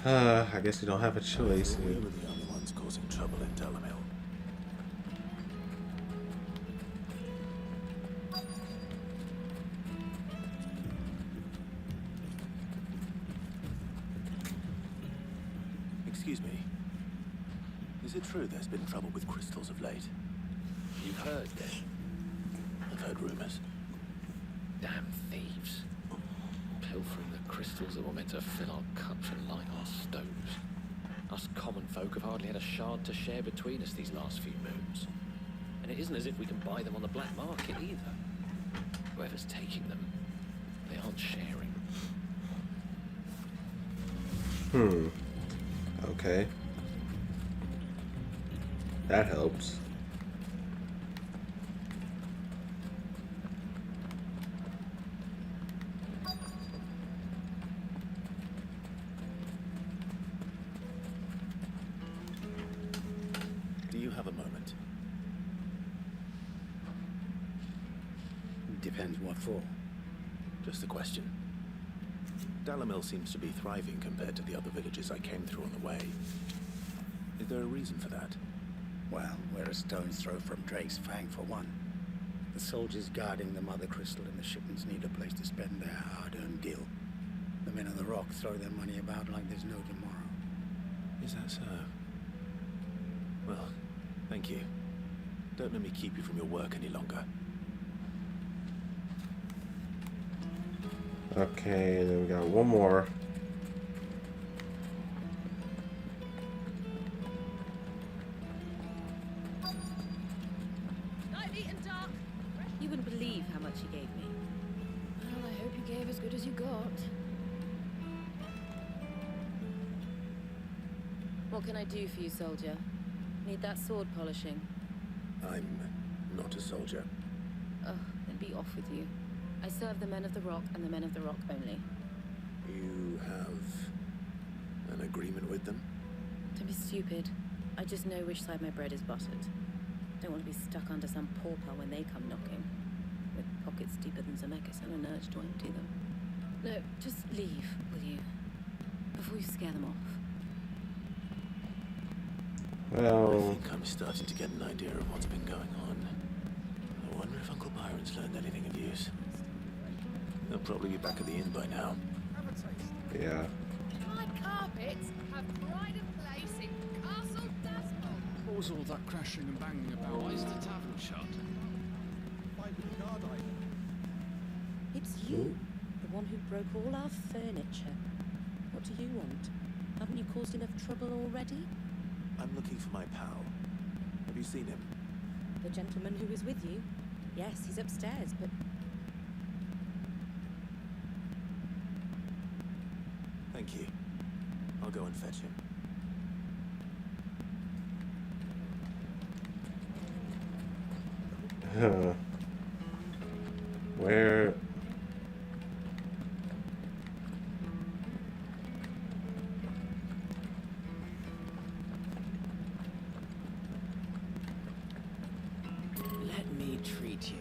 I guess we don't have a choice. We were the only ones causing trouble in Dalimil. Excuse me. Is it true there's been trouble with crystals of late? You've heard, then? I've heard rumors. Damn thieves. Pilfering the crystals that were meant to fill our cups and light our stoves. Us common folk have hardly had a shard to share between us these last few moons. And it isn't as if we can buy them on the black market either. Whoever's taking them, they aren't sharing. Okay. That helps. Do you have a moment? Depends what for. Just a question. Dalimil seems to be thriving compared to the other villages I came through on the way. Is there a reason for that? Well, we're a stone's throw from Drake's Fang, for one. The soldiers guarding the Mother Crystal and the shipments need a place to spend their hard-earned gil. The men of the Rock throw their money about like there's no tomorrow. Is that so? Well, thank you. Don't let me keep you from your work any longer. Okay, then we got one more. You wouldn't believe how much he gave me. Well, I hope you gave as good as you got. What can I do for you, soldier? Need that sword polishing? I'm not a soldier. Oh, then be off with you. I serve the men of the Rock and the men of the Rock only. You have an agreement with them? Don't be stupid. I just know which side my bread is buttered. Don't want to be stuck under some pauper when they come knocking. With pockets deeper than Zemeckis and an urge to empty them. No, just leave, will you? Before you scare them off. Well, I think I'm starting to get an idea of what's been going on. I wonder if Uncle Byron's learned anything of use. They'll probably be back at the inn by now. yeah. My carpets have pride of place in Castle Dasmond. What was all that crashing and banging about? Why is the tavern shut? It's you, the one who broke all our furniture. What do you want? Haven't you caused enough trouble already? I'm looking for my pal. Have you seen him? The gentleman who was with you? Yes, he's upstairs, but... Thank you. I'll go and fetch him. Where? Let me treat you.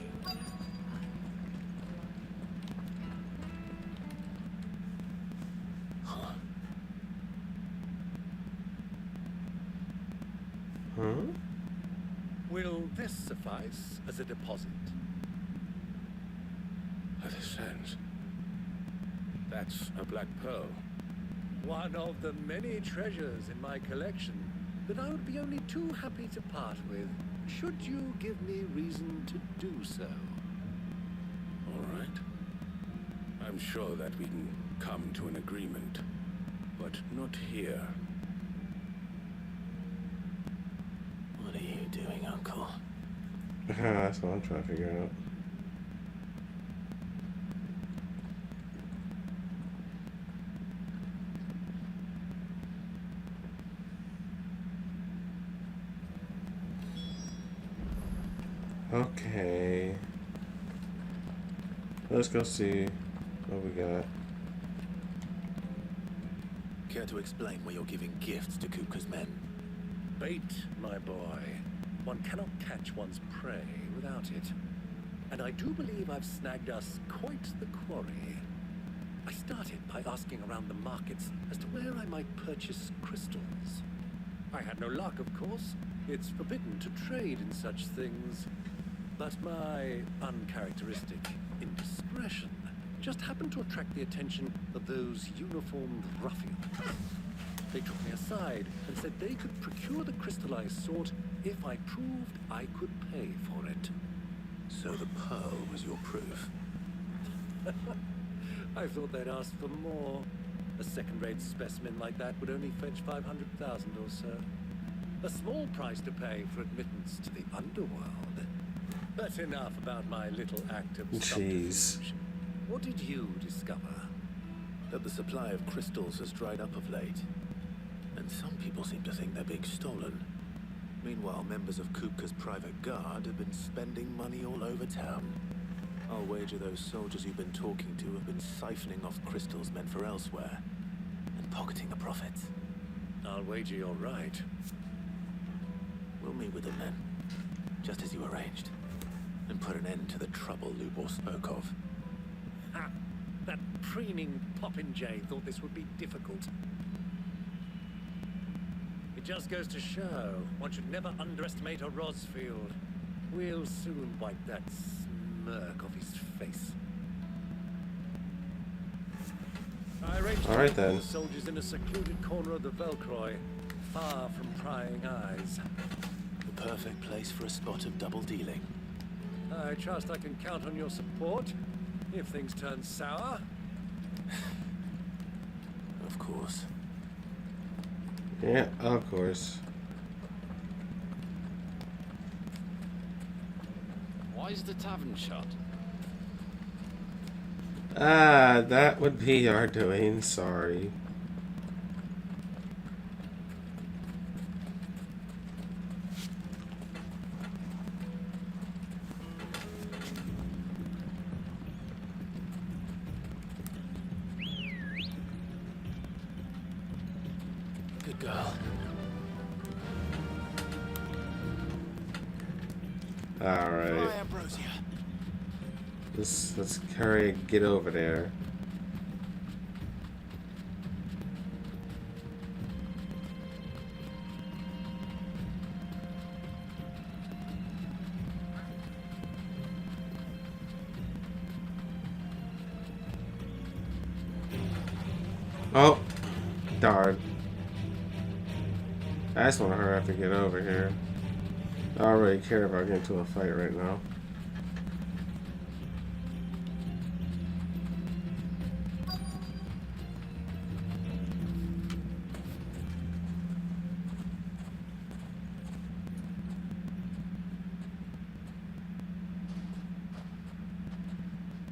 Huh? Will this suffice as a deposit? By the sands. That's a black pearl. One of the many treasures in my collection that I would be only too happy to part with, should you give me reason to do so. All right. I'm sure that we can come to an agreement, but not here. What are you doing, Uncle? That's what I'm trying to figure out. Okay. Let's go see what we got. Care to explain why you're giving gifts to Kupka's men? Bait, my boy. One cannot catch one's prey without it. And I do believe I've snagged us quite the quarry. I started by asking around the markets as to where I might purchase crystals. I had no luck, of course. It's forbidden to trade in such things. But my uncharacteristic indiscretion just happened to attract the attention of those uniformed ruffians. They took me aside and said they could procure the crystal I sought if I proved I could pay for it. So the pearl was your proof? I thought they'd ask for more. A second-rate specimen like that would only fetch 500,000 or so. A small price to pay for admittance to the underworld. But enough about my little act of subterfuge. What did you discover? That the supply of crystals has dried up of late. And some people seem to think they're being stolen. Meanwhile, members of Kupka's private guard have been spending money all over town. I'll wager those soldiers you've been talking to have been siphoning off crystals meant for elsewhere, and pocketing the profits. I'll wager you're right. We'll meet with them then, just as you arranged, and put an end to the trouble Lubor spoke of. Ha! That preening popinjay thought this would be difficult. It just goes to show one should never underestimate a Rosfield. We'll soon wipe that smirk off his face. I arranged All right, then. the soldiers in a secluded corner of the Velcroy, far from prying eyes. The perfect place for a spot of double dealing. I trust I can count on your support if things turn sour. Of course. Yeah, of course. Why is the tavern shut? That would be our doing. Sorry. Good girl. All right. Ambrosia. Let's hurry and get over there. Oh, darn. I just want her to have to get over here. I don't really care about getting into a fight right now.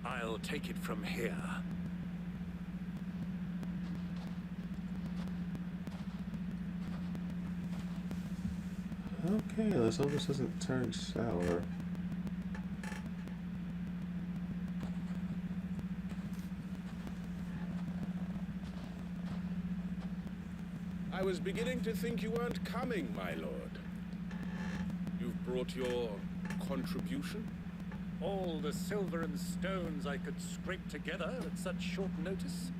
I'll take it from here. Okay, let's hope this doesn't turn sour. I was beginning to think you weren't coming, my lord. You've brought your contribution? All the silver and stones I could scrape together at such short notice?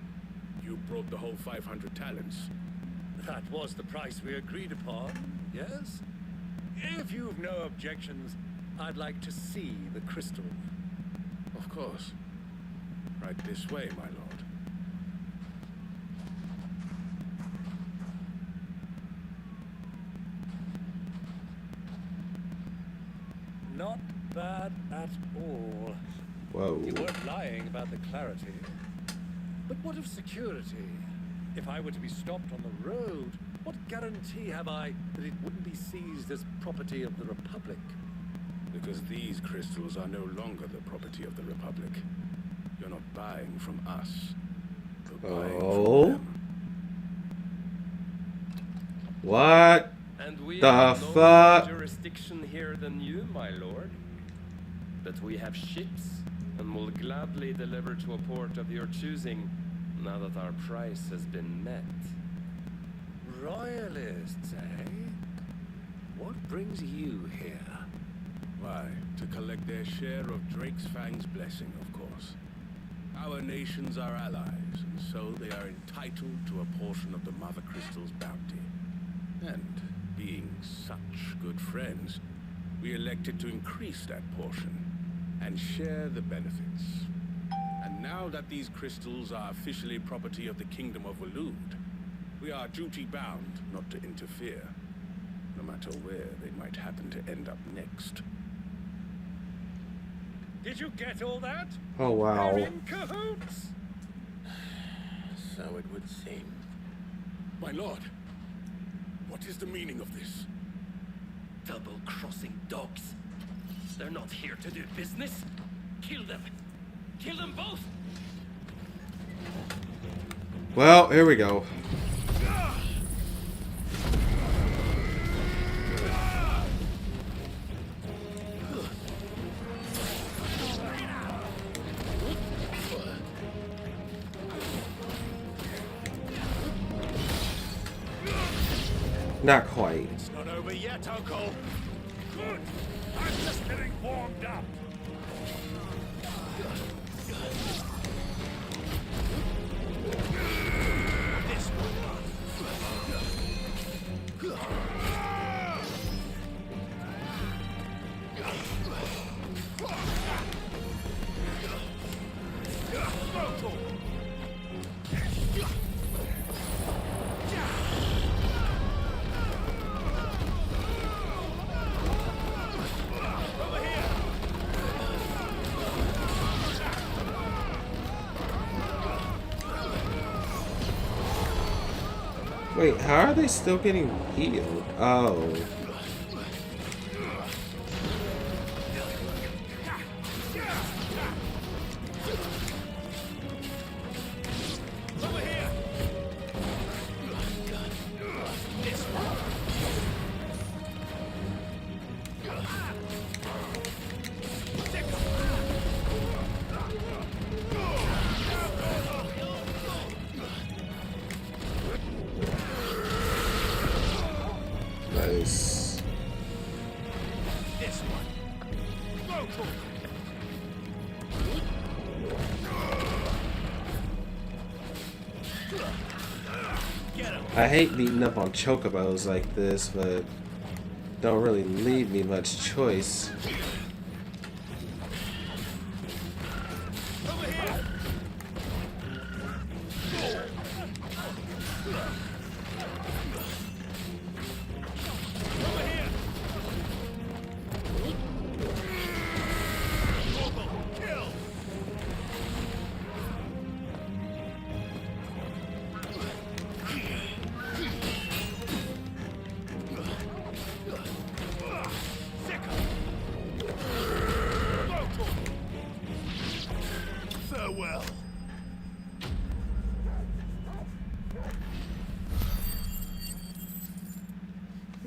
You brought the whole 500 talents. That was the price we agreed upon, yes? If you've no objections, I'd like to see the crystal. Of course. Right this way, my lord. Not bad at all. Whoa. You weren't lying about the clarity. But what of security? If I were to be stopped on the road, what guarantee have I that it wouldn't be seized as property of the Republic? Because these crystals are no longer the property of the Republic. You're not buying from us. You're buying from them. What And we the have no fuck? more jurisdiction here than you, my lord. But we have ships, and will gladly deliver to a port of your choosing, now that our price has been met. Royalists, eh? What brings you here? Why, to collect their share of Drake's Fang's blessing, of course. Our nations are allies, and so they are entitled to a portion of the Mother Crystal's bounty. And being such good friends, we elected to increase that portion and share the benefits. And now that these crystals are officially property of the Kingdom of Waloed, we are duty-bound not to interfere, no matter where they might happen to end up next. Did you get all that? Oh, wow. We're in cahoots! So it would seem. My lord, what is the meaning of this? Double-crossing dogs. They're not here to do business. Kill them. Kill them both. Well, here we go. Not quite. It's not over yet, Uncle. Good. I'm just getting warmed up. This Wait, how are they still getting healed? Oh. Nice. This one. Go for I hate beating up on chocobos like this, but don't really leave me much choice. Farewell.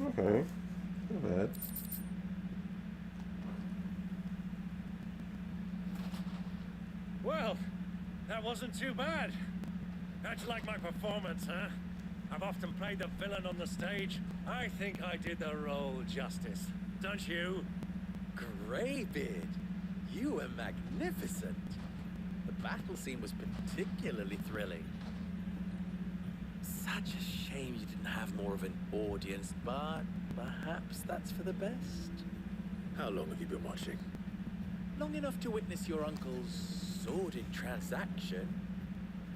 Okay. Not bad. Well, that wasn't too bad. How'd you like my performance, huh? I've often played the villain on the stage. I think I did the role justice. Don't you? Greybeard, you were magnificent. The battle scene was particularly thrilling. Such a shame you didn't have more of an audience, but perhaps that's for the best. How long have you been watching? Long enough to witness your uncle's sordid transaction.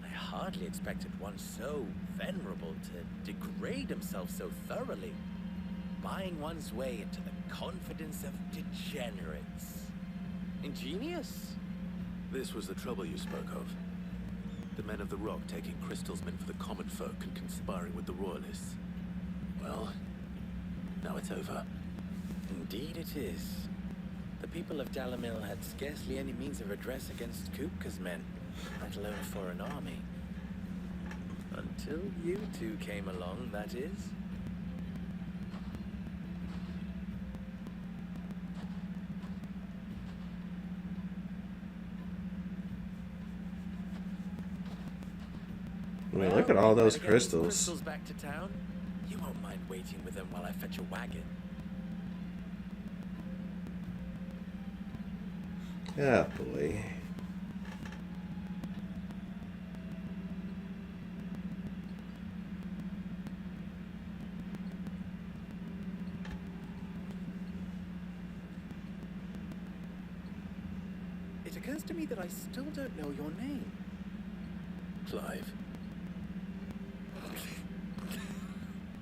I hardly expected one so venerable to degrade himself so thoroughly, buying one's way into the confidence of degenerates. Ingenious. This was the trouble you spoke of. The men of the Rock taking Crystal's men for the common folk and conspiring with the Royalists. Well, now it's over. Indeed it is. The people of Dalamil had scarcely any means of redress against Kupka's men, let alone a foreign army. Until you two came along, that is. I mean, look at all those Getting crystals. Crystals back to town. You won't mind waiting with them while I fetch a wagon. Yeah, boy. It occurs to me that I still don't know your name. Clive.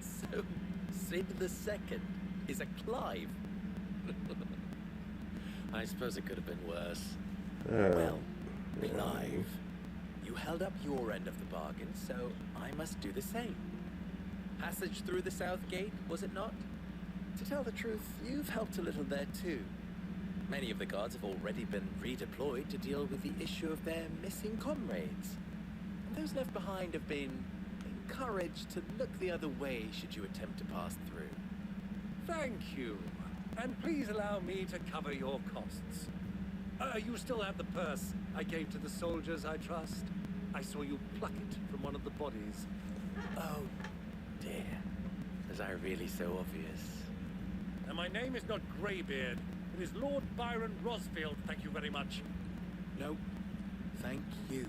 So, Sid the Second is a Clive. I suppose it could have been worse. Well, Clive, you held up your end of the bargain, so I must do the same. Passage through the South Gate, was it not? To tell the truth, you've helped a little there too. Many of the guards have already been redeployed to deal with the issue of their missing comrades. And those left behind have been encouraged to look the other way should you attempt to pass through. Thank you. And please allow me to cover your costs. You still have the purse I gave to the soldiers, I trust? I saw you pluck it from one of the bodies. Oh, dear. Was I really so obvious? And my name is not Greybeard. It is Lord Byron Rosfield, thank you very much. No, thank you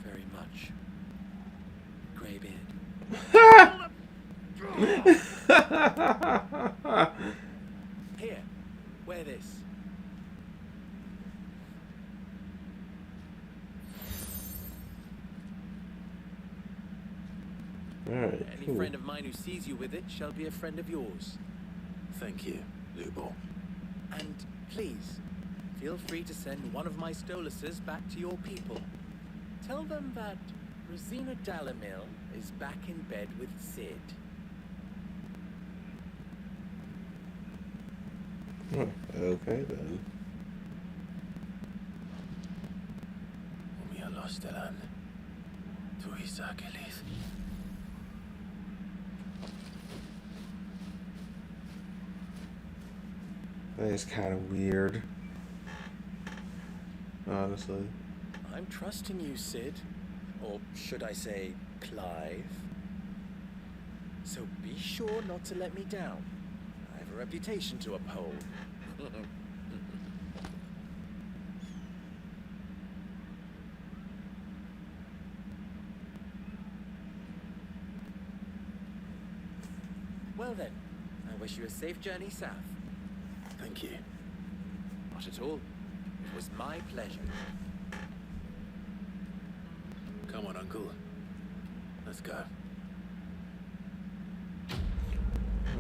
very much, Greybeard. Here, wear this. Alright, Any cool. friend of mine who sees you with it shall be a friend of yours. Thank you, Lubor. And please, feel free to send one of my Stoluses back to your people. Tell them that Rosina Dalamil is back in bed with Sid. Huh, okay then. Umia Lostelan. Tuisakelis. That is kind of weird. Honestly. I'm trusting you, Sid. Or should I say, Clive. So be sure not to let me down. I have a reputation to uphold. Well then, I wish you a safe journey south. Thank you. Not at all. It was my pleasure. Come on, Uncle. Let's go.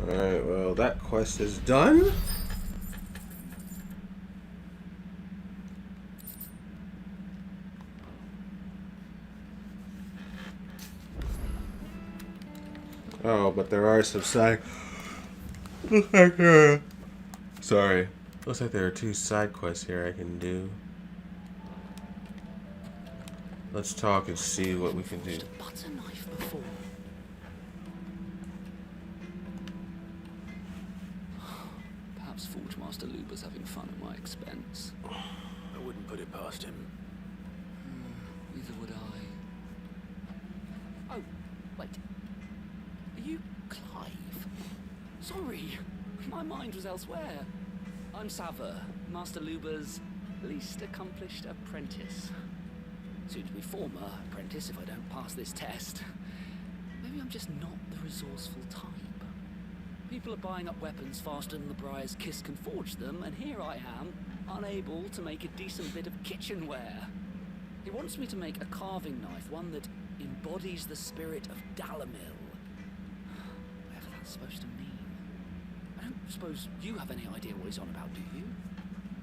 Alright, well, that quest is done. Oh, but there are some side... Sorry. Looks like there are 2 side quests here I can do. Let's talk and see what we can do. Butter knife before. Perhaps Forge Master Luber's having fun at my expense. I wouldn't put it past him. Neither would I. Oh, wait. Sorry, my mind was elsewhere. I'm Sava, Master Luba's least accomplished apprentice. Soon to be former apprentice if I don't pass this test. Maybe I'm just not the resourceful type. People are buying up weapons faster than the Briar's Kiss can forge them, and here I am, unable to make a decent bit of kitchenware. He wants me to make a carving knife, one that embodies the spirit of Dalamil. Whatever that's supposed to mean. I don't suppose you have any idea what he's on about, do you?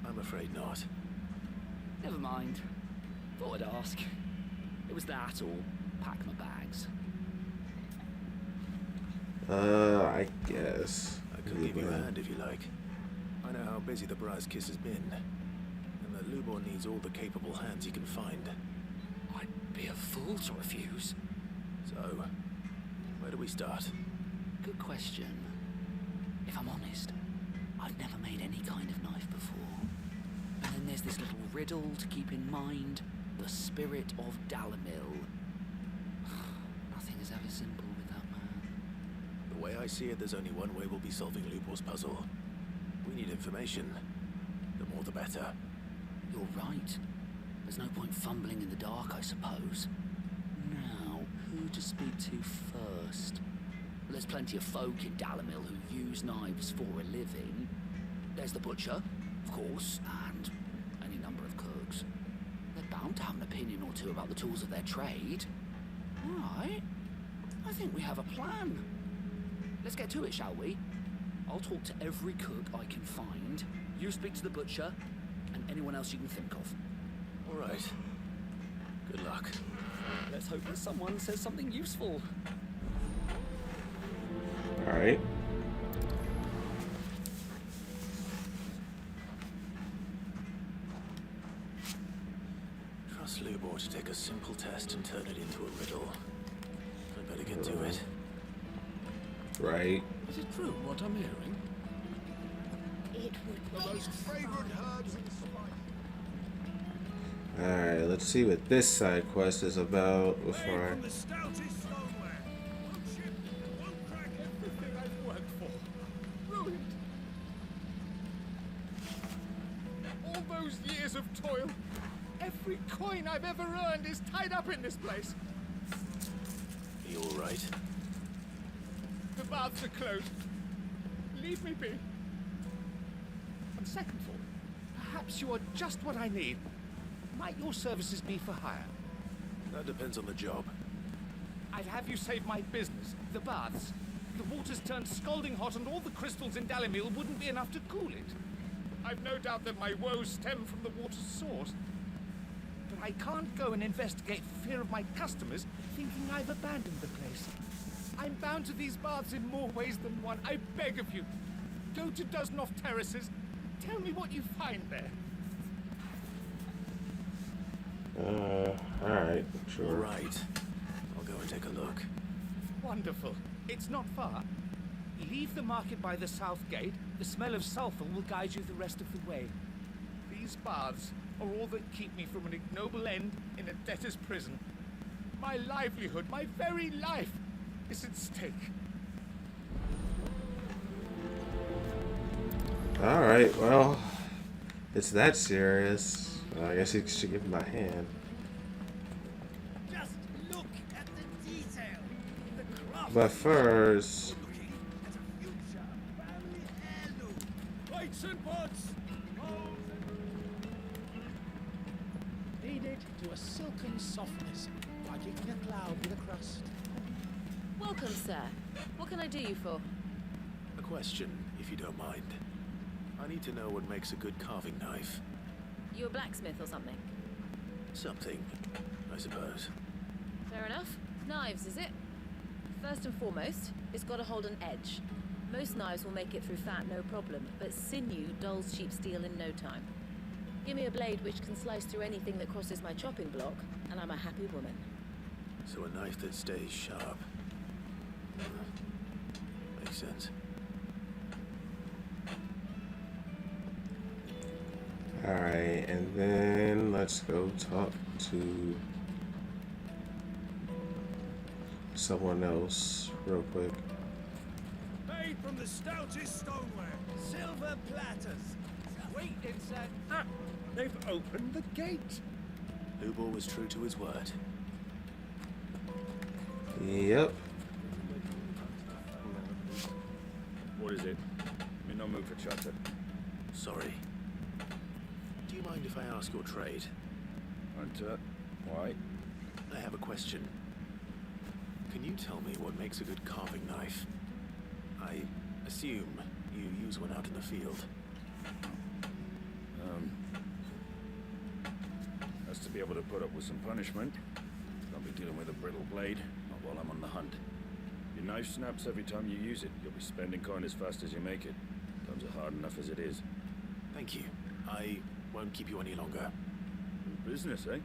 I'm afraid not. Never mind. Thought I'd ask. It was that or pack my bags. I guess. I could give you a hand if you like. I know how busy the Briar's Kiss has been, and that Lubor needs all the capable hands he can find. I'd be a fool to refuse. So, where do we start? Good question. If I'm honest, I've never made any kind of knife before. And then there's this little riddle to keep in mind. The spirit of Dalamil. Nothing is ever simple with that man. The way I see it, there's only one way we'll be solving Lubor's puzzle. We need information. The more the better. You're right. There's no point fumbling in the dark, I suppose. Now, who to speak to first? There's plenty of folk in Dalamil who use knives for a living. There's the butcher, of course, and any number of cooks. They're bound to have an opinion or two about the tools of their trade. All right. I think we have a plan. Let's get to it, shall we? I'll talk to every cook I can find. You speak to the butcher, and anyone else you can think of. All right. Good luck. Let's hope that someone says something useful. All right. Trust Lubor to take a simple test and turn it into a riddle. I better get to it. Right. Is it true what I'm hearing? It would The most favored herbs and spices. Alright, let's see what this side quest is about before From the stoutest stoneware. One ship, one crack, everything I've worked for. Ruined. All those years of toil. Every coin I've ever earned is tied up in this place. Are you all right? The baths are closed. Leave me be. On second thought, perhaps you are just what I need. Might your services be for hire? That depends on the job. I'd have you save my business, the baths. The water's turned scalding hot and all the crystals in Dalamil wouldn't be enough to cool it. I've no doubt that my woes stem from the water's source. But I can't go and investigate for fear of my customers thinking I've abandoned the place. I'm bound to these baths in more ways than one. I beg of you. Go to Dusnoff Terraces. Tell me what you find there. alright, sure. All right. I'll go and take a look. Wonderful. It's not far. Leave the market by the south gate. The smell of sulfur will guide you the rest of the way. These baths are all that keep me from an ignoble end in a debtor's prison. My livelihood, my very life, is at stake. Alright, well, it's that serious. I guess you should give him my hand. Just look at the detail. The craft. But first, Lights and pots. kneaded to a silken softness, like eating a cloud with a crust. Welcome, sir. What can I do you for? A question, if you don't mind. I need to know what makes a good carving knife. You a blacksmith or something? Something, I suppose. Fair enough. Knives, is it? First and foremost, it's got to hold an edge. Most knives will make it through fat, no problem, but sinew dulls cheap steel in no time. Give me a blade which can slice through anything that crosses my chopping block, and I'm a happy woman. So a knife that stays sharp. Makes sense. alright, and then let's go talk to someone else real quick. Hey, made from the stoutest stoneware. Silver platters. Wait inside. Ah, they've opened the gate. Lubor was true to his word. Yep. What is it? I'm in no mood for chatter. Sorry. Do you mind if I ask your trade? Hunter, why? I have a question. Can you tell me what makes a good carving knife? I assume you use one out in the field. Has to be able to put up with some punishment. Can't be dealing with a brittle blade, not while I'm on the hunt. Your knife snaps every time you use it. You'll be spending coin as fast as you make it. Times are hard enough as it is. Thank you. I won't keep you any longer. Business, eh?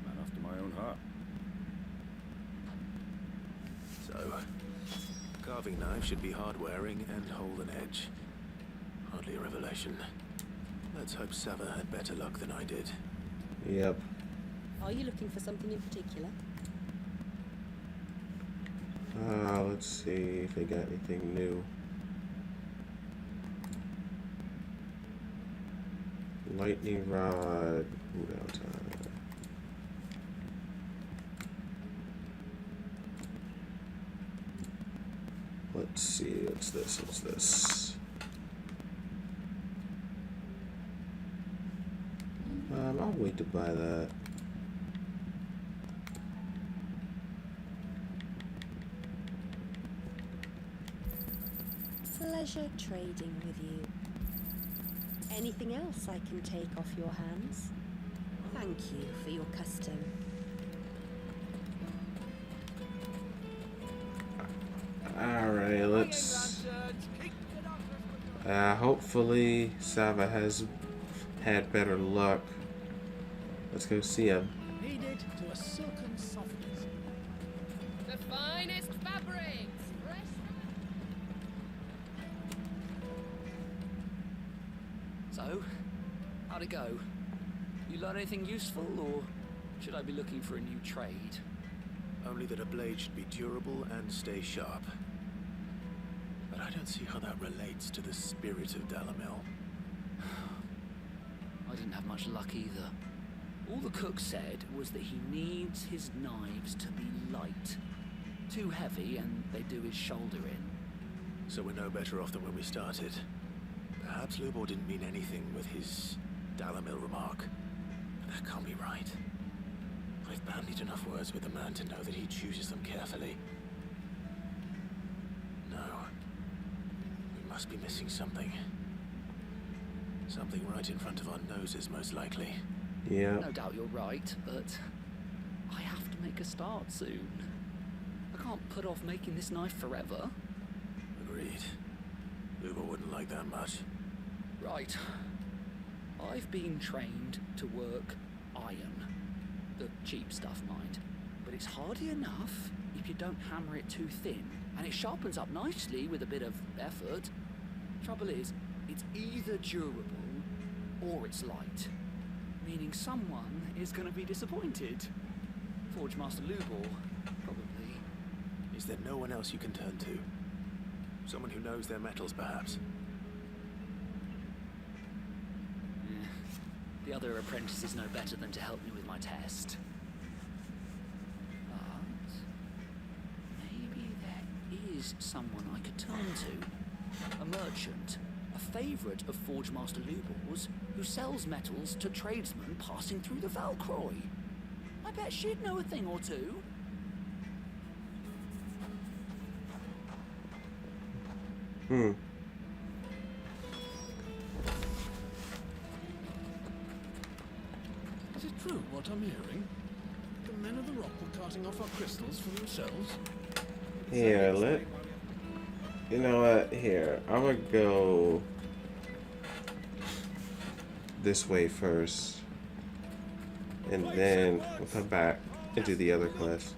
Man after my own heart. So, carving knife should be hard-wearing and hold an edge. Hardly a revelation. Let's hope Sava had better luck than I did. Yep. Are you looking for something in particular? Let's see if they got anything new. Lightning rod. Cooldown time. Let's see. What's this? What's this? I'll wait to buy that. Pleasure trading with you. Anything else I can take off your hands? Thank you for your custom. Alright, let's... hopefully Sava has had better luck. Let's go see him. Kneaded to a silken softness. The finest fabrics. So, how'd it go? You learn anything useful, or should I be looking for a new trade? Only that a blade should be durable and stay sharp. But I don't see how that relates to the spirit of Dalamil. I didn't have much luck either. All the cook said was that he needs his knives to be light. Too heavy and they do his shoulder in. So we're no better off than when we started. Perhaps Lubor didn't mean anything with his Dalamil remark. But that can't be right. I've bandied enough words with the man to know that he chooses them carefully. No. We must be missing something. Something right in front of our noses, most likely. Yeah. No doubt you're right, but I have to make a start soon. I can't put off making this knife forever. Agreed. Lubor wouldn't like that much. Right. I've been trained to work iron. The cheap stuff, mind. But it's hardy enough if you don't hammer it too thin, and it sharpens up nicely with a bit of effort. Trouble is, it's either durable or it's light, meaning someone is going to be disappointed. Forge Master Lubor, probably. Is there no one else you can turn to? Someone who knows their metals, perhaps? The other apprentice is no better than to help me with my test. But maybe there is someone I could turn to. A merchant, a favourite of Forge Master Lubor's, who sells metals to tradesmen passing through the Valcroy. I bet she'd know a thing or two. Is it true what I'm hearing? The men of the rock were carting off our crystals for themselves? Here, you know what? Here, I'm gonna go this way first, and then we'll come back and do the other quest.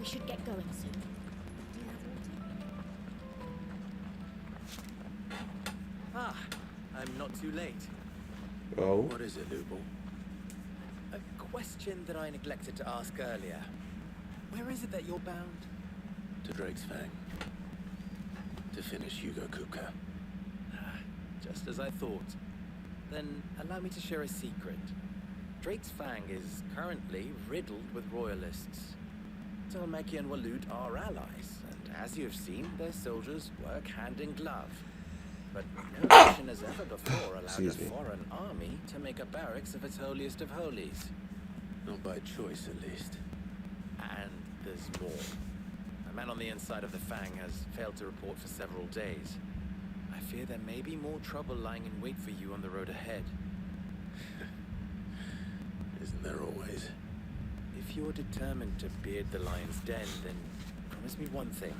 We should get going soon. Ah, I'm not too late. Oh? What is it, Lubel? A question that I neglected to ask earlier. Where is it that you're bound? To Drake's Fang. To finish Hugo Kupka. Just as I thought. Then allow me to share a secret. Drake's Fang is currently riddled with royalists. Dhalmekia and Waloed are allies, and as you've seen, their soldiers work hand in glove. But no nation has ever before allowed a foreign army to make a barracks of its holiest of holies. Not by choice, at least. And there's more. A man on the inside of the Fang has failed to report for several days. I fear there may be more trouble lying in wait for you on the road ahead. Isn't there always? If you're determined to beard the lion's den, then promise me one thing.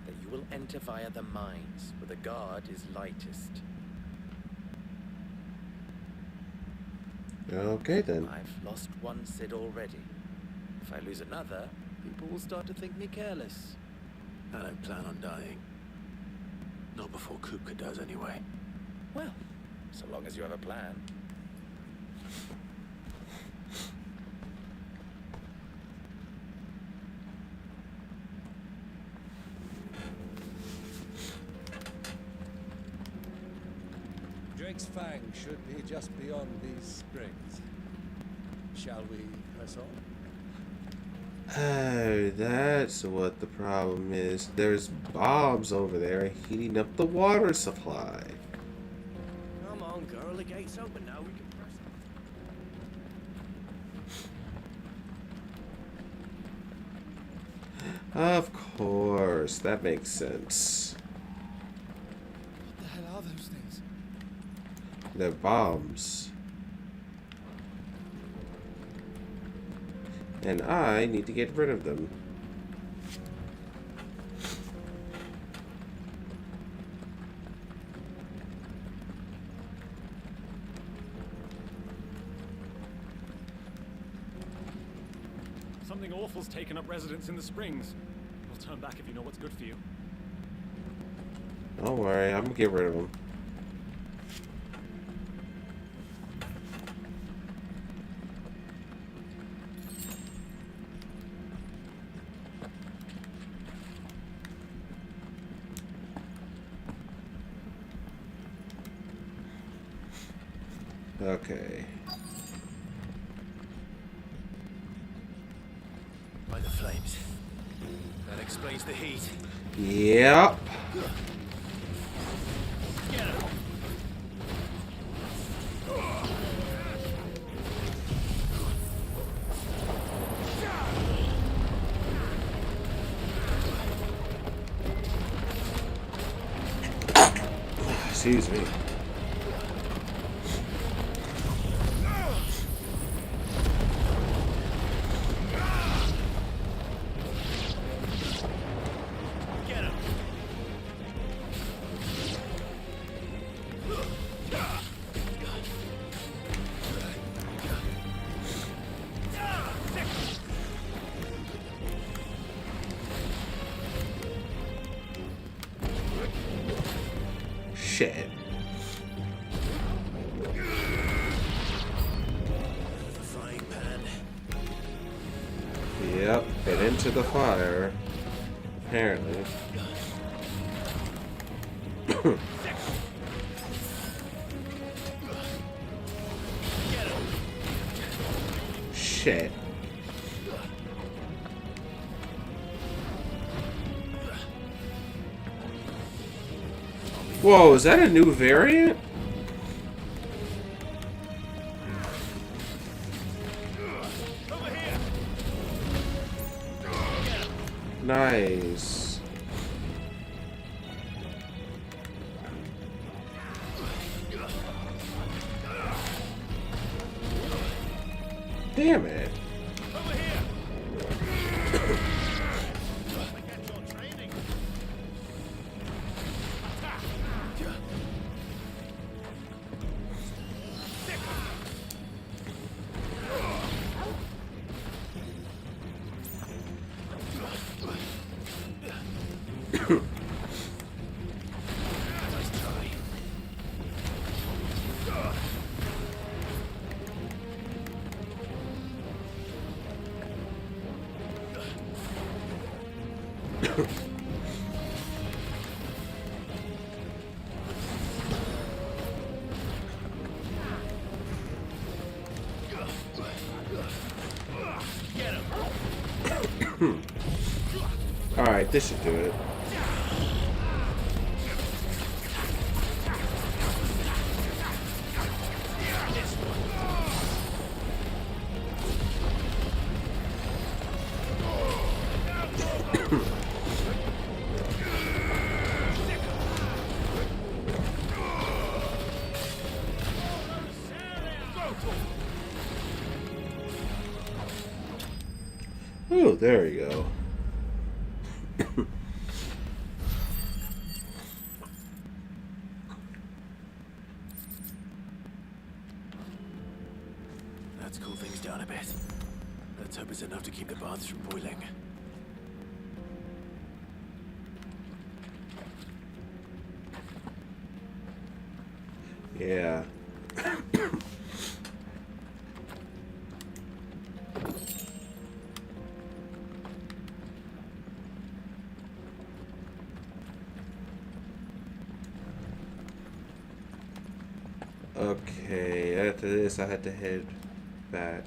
That you will enter via the mines, where the guard is lightest. Okay, then. I've lost one Cid already. If I lose another, people will start to think me careless. I don't plan on dying. Not before Kupka does, anyway. Well, so long as you have a plan. Drake's Fang should be just beyond these springs. Shall we press on? Oh, that's what the problem is. There's bombs over there heating up the water supply. Come on, girl, the gate's open now. We can press on. Of course, that makes sense. What the hell are those things? They're bombs. And I need to get rid of them. Something awful's taken up residence in the springs. We'll turn back if you know what's good for you. Don't worry, I'm gonna get rid of them. Okay. By the flames. That explains the heat. Yep. Excuse me. Shit. The frying pan. Yep, get into the fire. Apparently. Shit. Whoa, is that a new variant? Nice. Damn it. Alright, this should do it. Oh, there we go. Let's cool things down a bit. Let's hope it's enough to keep the baths from boiling. Yeah. Okay, after this I had to head back.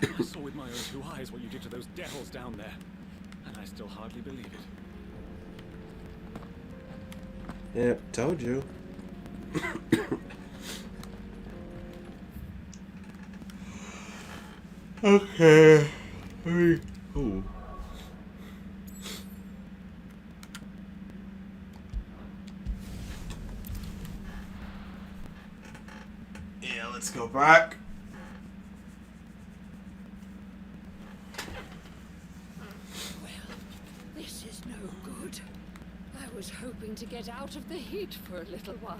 I saw with my own two eyes what you did to those devils down there, and I still hardly believe it. Yep, told you. Okay. Ooh. Yeah, let's go back. This is no good. I was hoping to get out of the heat for a little while.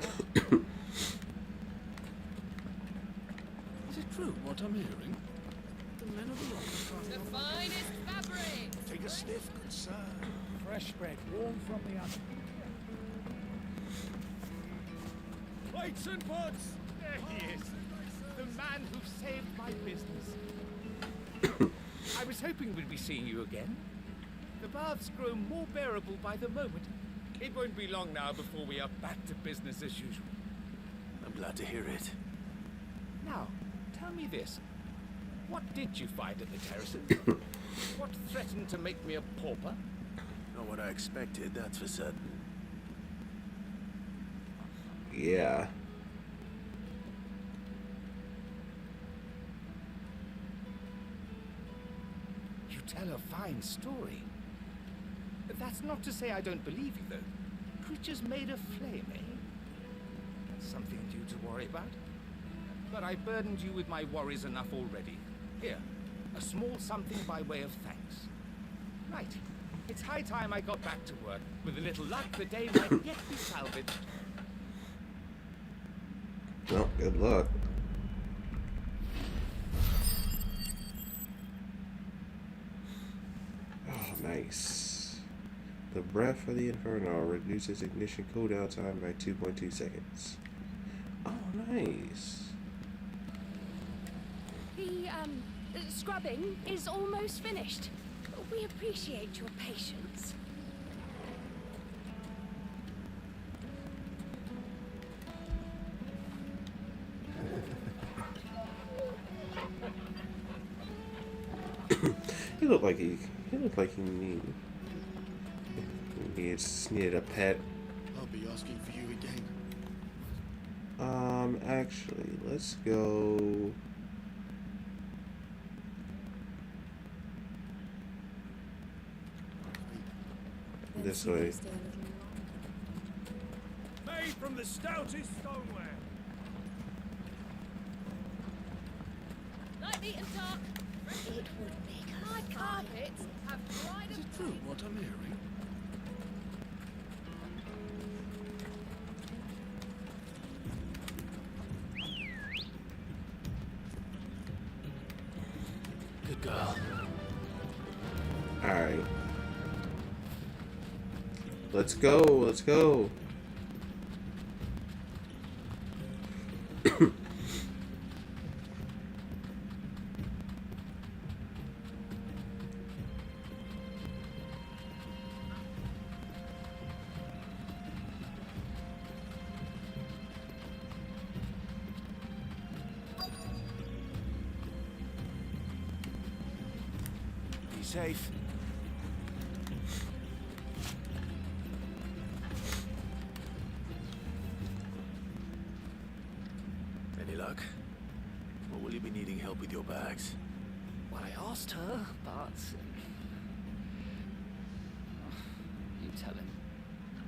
Is it true what I'm hearing? The men of the rock The finest fabric! Take a sniff, good sir. Fresh bread, warm from the oven. Plates and pots! There he is. The man who saved my business. I was hoping we'd be seeing you again. The baths grow more bearable by the moment. It won't be long now before we are back to business as usual. I'm glad to hear it. Now, tell me this. What did you find at the terraces? What threatened to make me a pauper? Not what I expected, that's for certain. Yeah. You tell a fine story. That's not to say I don't believe you, though. Creatures made of flame, eh? That's something due to worry about. But I burdened you with my worries enough already. Here, a small something by way of thanks. Right. It's high time I got back to work. With a little luck, the day might yet be salvaged. Well, good luck. Oh, nice. The Breath of the Inferno reduces ignition cooldown time by 2.2 seconds. Oh, nice. The, scrubbing is almost finished. We appreciate your patience. He looked like he needed a pet. I'll be asking for you again. Actually, let's go. This way. Made from the stoutest stoneware. Light, neat and dark. It would make us My carpets have dried Is it true what I'm hearing? Good girl. Alright. Let's go, let's go. safe. Any luck? Or will you be needing help with your bags? Well, I asked her, but... You tell him.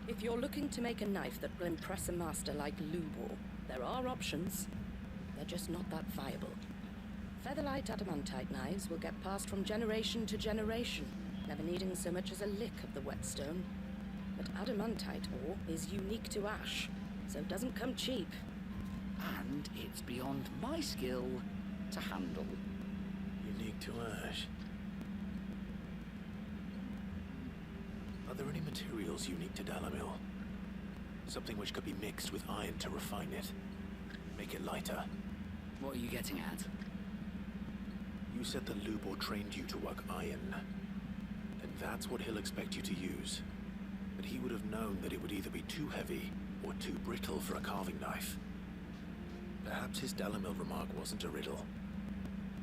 If you're looking to make a knife that will impress a master like Lubor, there are options. They're just not that viable. Featherlight adamantite knives will get passed from generation to generation, never needing so much as a lick of the whetstone. But adamantite ore is unique to ash, so it doesn't come cheap. And it's beyond my skill to handle. Unique to ash. Are there any materials unique to Dalimil? Something which could be mixed with iron to refine it. Make it lighter. What are you getting at? You said that Lubor trained you to work iron. Then that's what he'll expect you to use. But he would have known that it would either be too heavy or too brittle for a carving knife. Perhaps his Dalimil remark wasn't a riddle,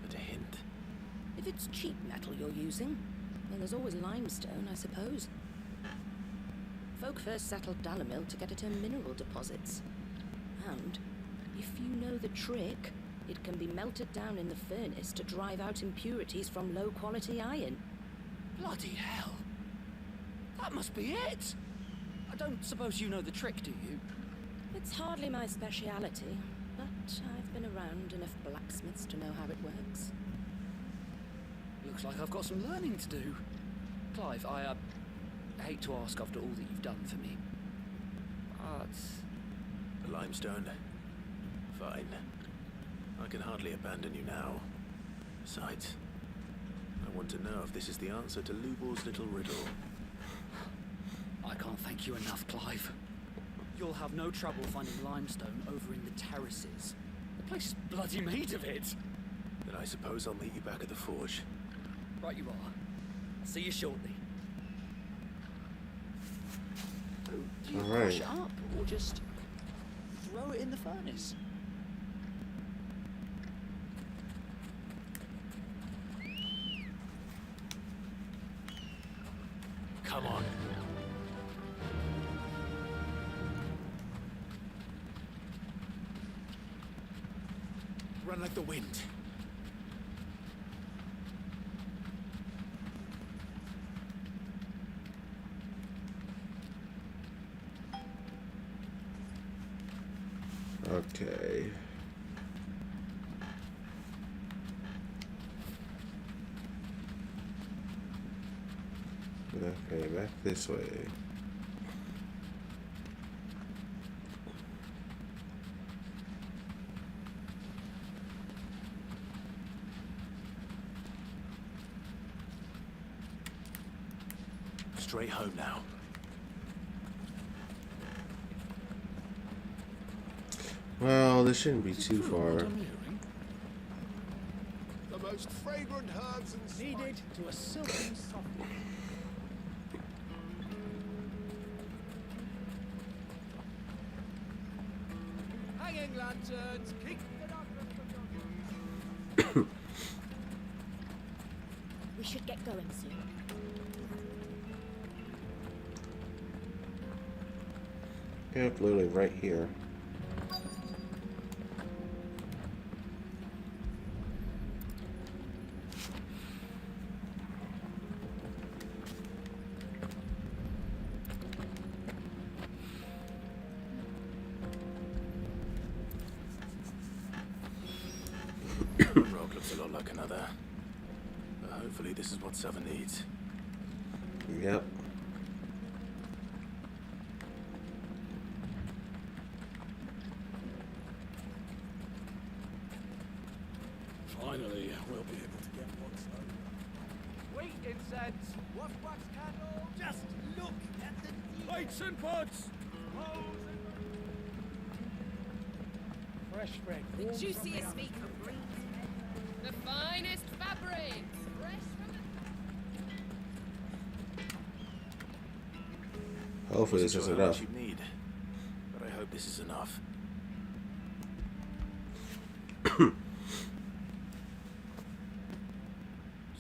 but a hint. If it's cheap metal you're using, then there's always limestone, I suppose. Folk first settled Dalimil to get at her mineral deposits. And, if you know the trick, it can be melted down in the furnace to drive out impurities from low-quality iron. Bloody hell! That must be it! I don't suppose you know the trick, do you? It's hardly my speciality, but I've been around enough blacksmiths to know how it works. Looks like I've got some learning to do. Clive, I hate to ask after all that you've done for me, but... The limestone? Fine. I can hardly abandon you now. Besides, I want to know if this is the answer to Lubor's little riddle. I can't thank you enough, Clive. You'll have no trouble finding limestone over in the terraces. The place is bloody made of it. Then I suppose I'll meet you back at the forge. Right you are. I'll see you shortly. So, do you push it up, or just throw it in the furnace? Come on. Run like the wind. Okay. Okay, back this way. Straight home now. Well, this shouldn't be too far. The most fragrant herbs and Needed to a silken softness. hanging lanterns, keep We should get going soon. Yep, literally right here. One rock looks a lot like another. But hopefully this is what Sava needs. Yep. Finally, we'll be able to get what's owed. Wheat incense, wax candle. Just look at the plates and pots. Fresh bread. The warm from juiciest the meat oven. from green. The finest fabrics. Fresh from Hopefully this is Wasn't sure how enough. much you need, but I hope this is enough.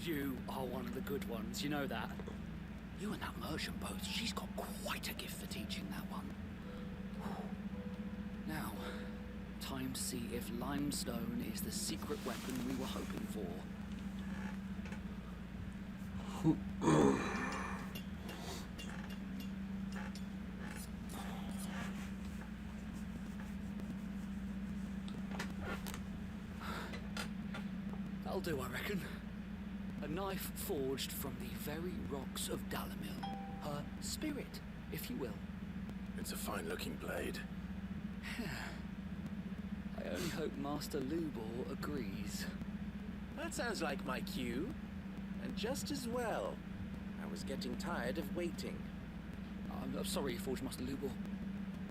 You are one of the good ones, you know that. You and that merchant both, she's got quite a gift for teaching, that one. Now, time to see if limestone is the secret weapon we were hoping for. That'll do, I reckon. A knife forged from the very rocks of Dalimil. Her spirit, if you will. It's a fine-looking blade. I only hope Master Lubor agrees. That sounds like my cue. And just as well. I was getting tired of waiting. I'm sorry, Forge Master Lubor.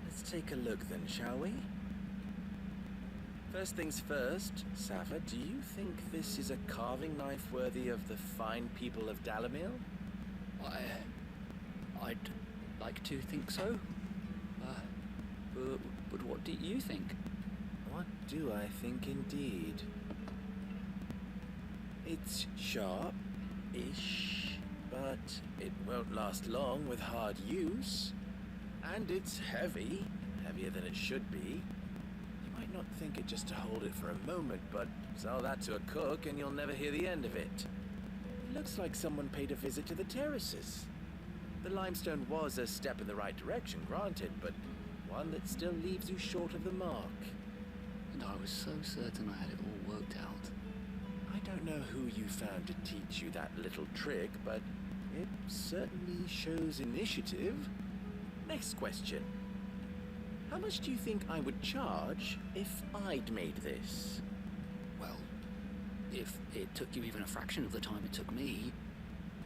Let's take a look then, shall we? First things first, Sava, do you think this is a carving knife worthy of the fine people of Dalimil? I'd like to think so. But what do you think? What do I think indeed? It's sharp-ish, but it won't last long with hard use. And it's heavy, heavier than it should be. You might not think it just to hold it for a moment, but sell that to a cook and you'll never hear the end of it. It looks like someone paid a visit to the terraces. The limestone was a step in the right direction, granted, but one that still leaves you short of the mark. And I was so certain I had it all worked out. I don't know who you found to teach you that little trick, but it certainly shows initiative. Next question. How much do you think I would charge if I'd made this? Well, if it took you even a fraction of the time it took me,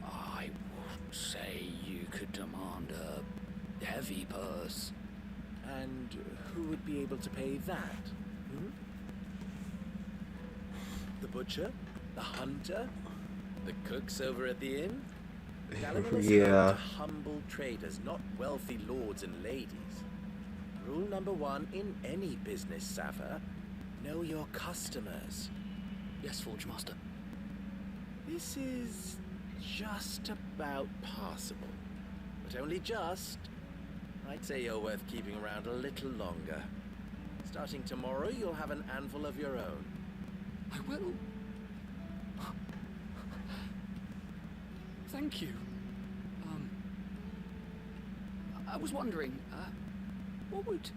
I would say you could demand a heavy purse. And who would be able to pay that? The butcher? The hunter? The cooks over at the inn? Dalimil is home to humble traders, not wealthy lords and ladies. Rule number one in any business, Sava, know your customers. Yes, Forge Master. This is just about passable, but only just. I'd say you're worth keeping around a little longer. Starting tomorrow, you'll have an anvil of your own. I will. Thank you. I was wondering, what would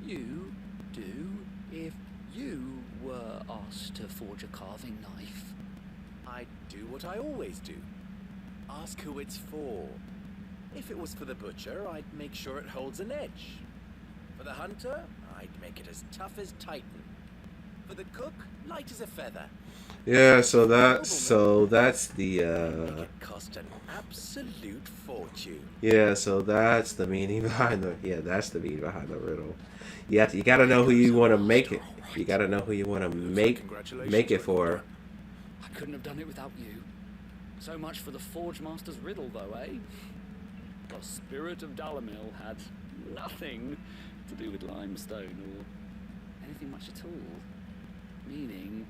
you do if you were asked to forge a carving knife? I'd do what I always do. Ask who it's for. If it was for the butcher, I'd make sure it holds an edge. For the hunter, I'd make it as tough as Titan. For the cook, light as a feather. Yeah, so that's the It cost an absolute fortune. yeah, so that's the meaning behind the that's the meaning behind the riddle. You gotta know who you want to make it. You gotta know who you want to make it for. I couldn't have done it without you. So much for the Forge Master's riddle, though, eh? The spirit of Dalimil had nothing to do with limestone or anything much at all. Meaning,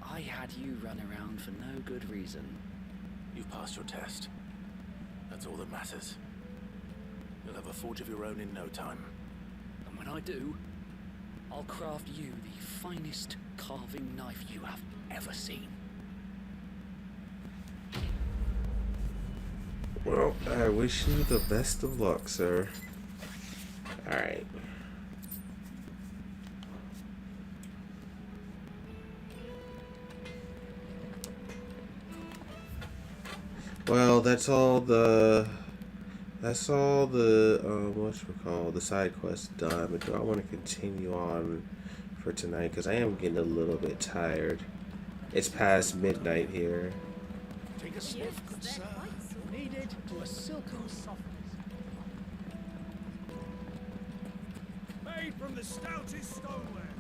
I had you run around for no good reason. You've passed your test. That's all that matters. You'll have a forge of your own in no time. And when I do, I'll craft you the finest carving knife you have ever seen. Well, I wish you the best of luck, sir. Alright. Well, that's all the whatchamacallit, the side quest done, but do I want to continue on for tonight? Because I am getting a little bit tired. It's past midnight here. Take a sniff, good sir. Needed to a silken softness. Made from the stoutest stoneware.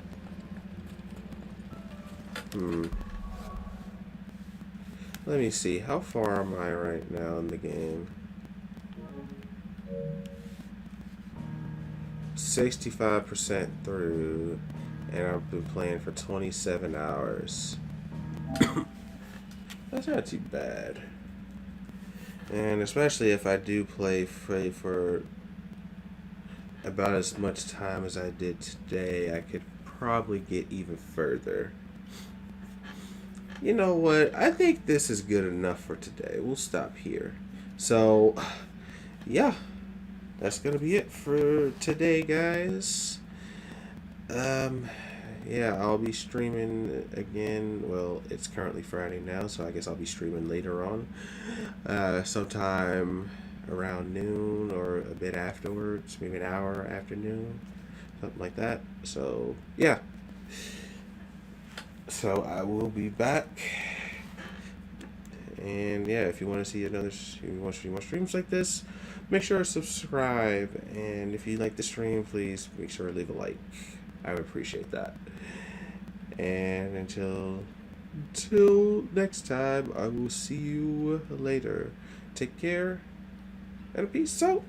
Let me see, how far am I right now in the game? 65% through, and I've been playing for 27 hours. That's not too bad. And especially if I do play for about as much time as I did today, I could probably get even further. You know what? I think this is good enough for today. We'll stop here. So, yeah. That's going to be it for today, guys. Yeah, I'll be streaming again. Well, it's currently Friday now, so I guess I'll be streaming later on. Sometime around noon or a bit afterwards, maybe an hour after noon, something like that. So, yeah. So, I will be back. And, yeah, if you want to see if you want to see more streams like this, make sure to subscribe. And if you like the stream, please make sure to leave a like. I would appreciate that. And until next time, I will see you later. Take care and peace out.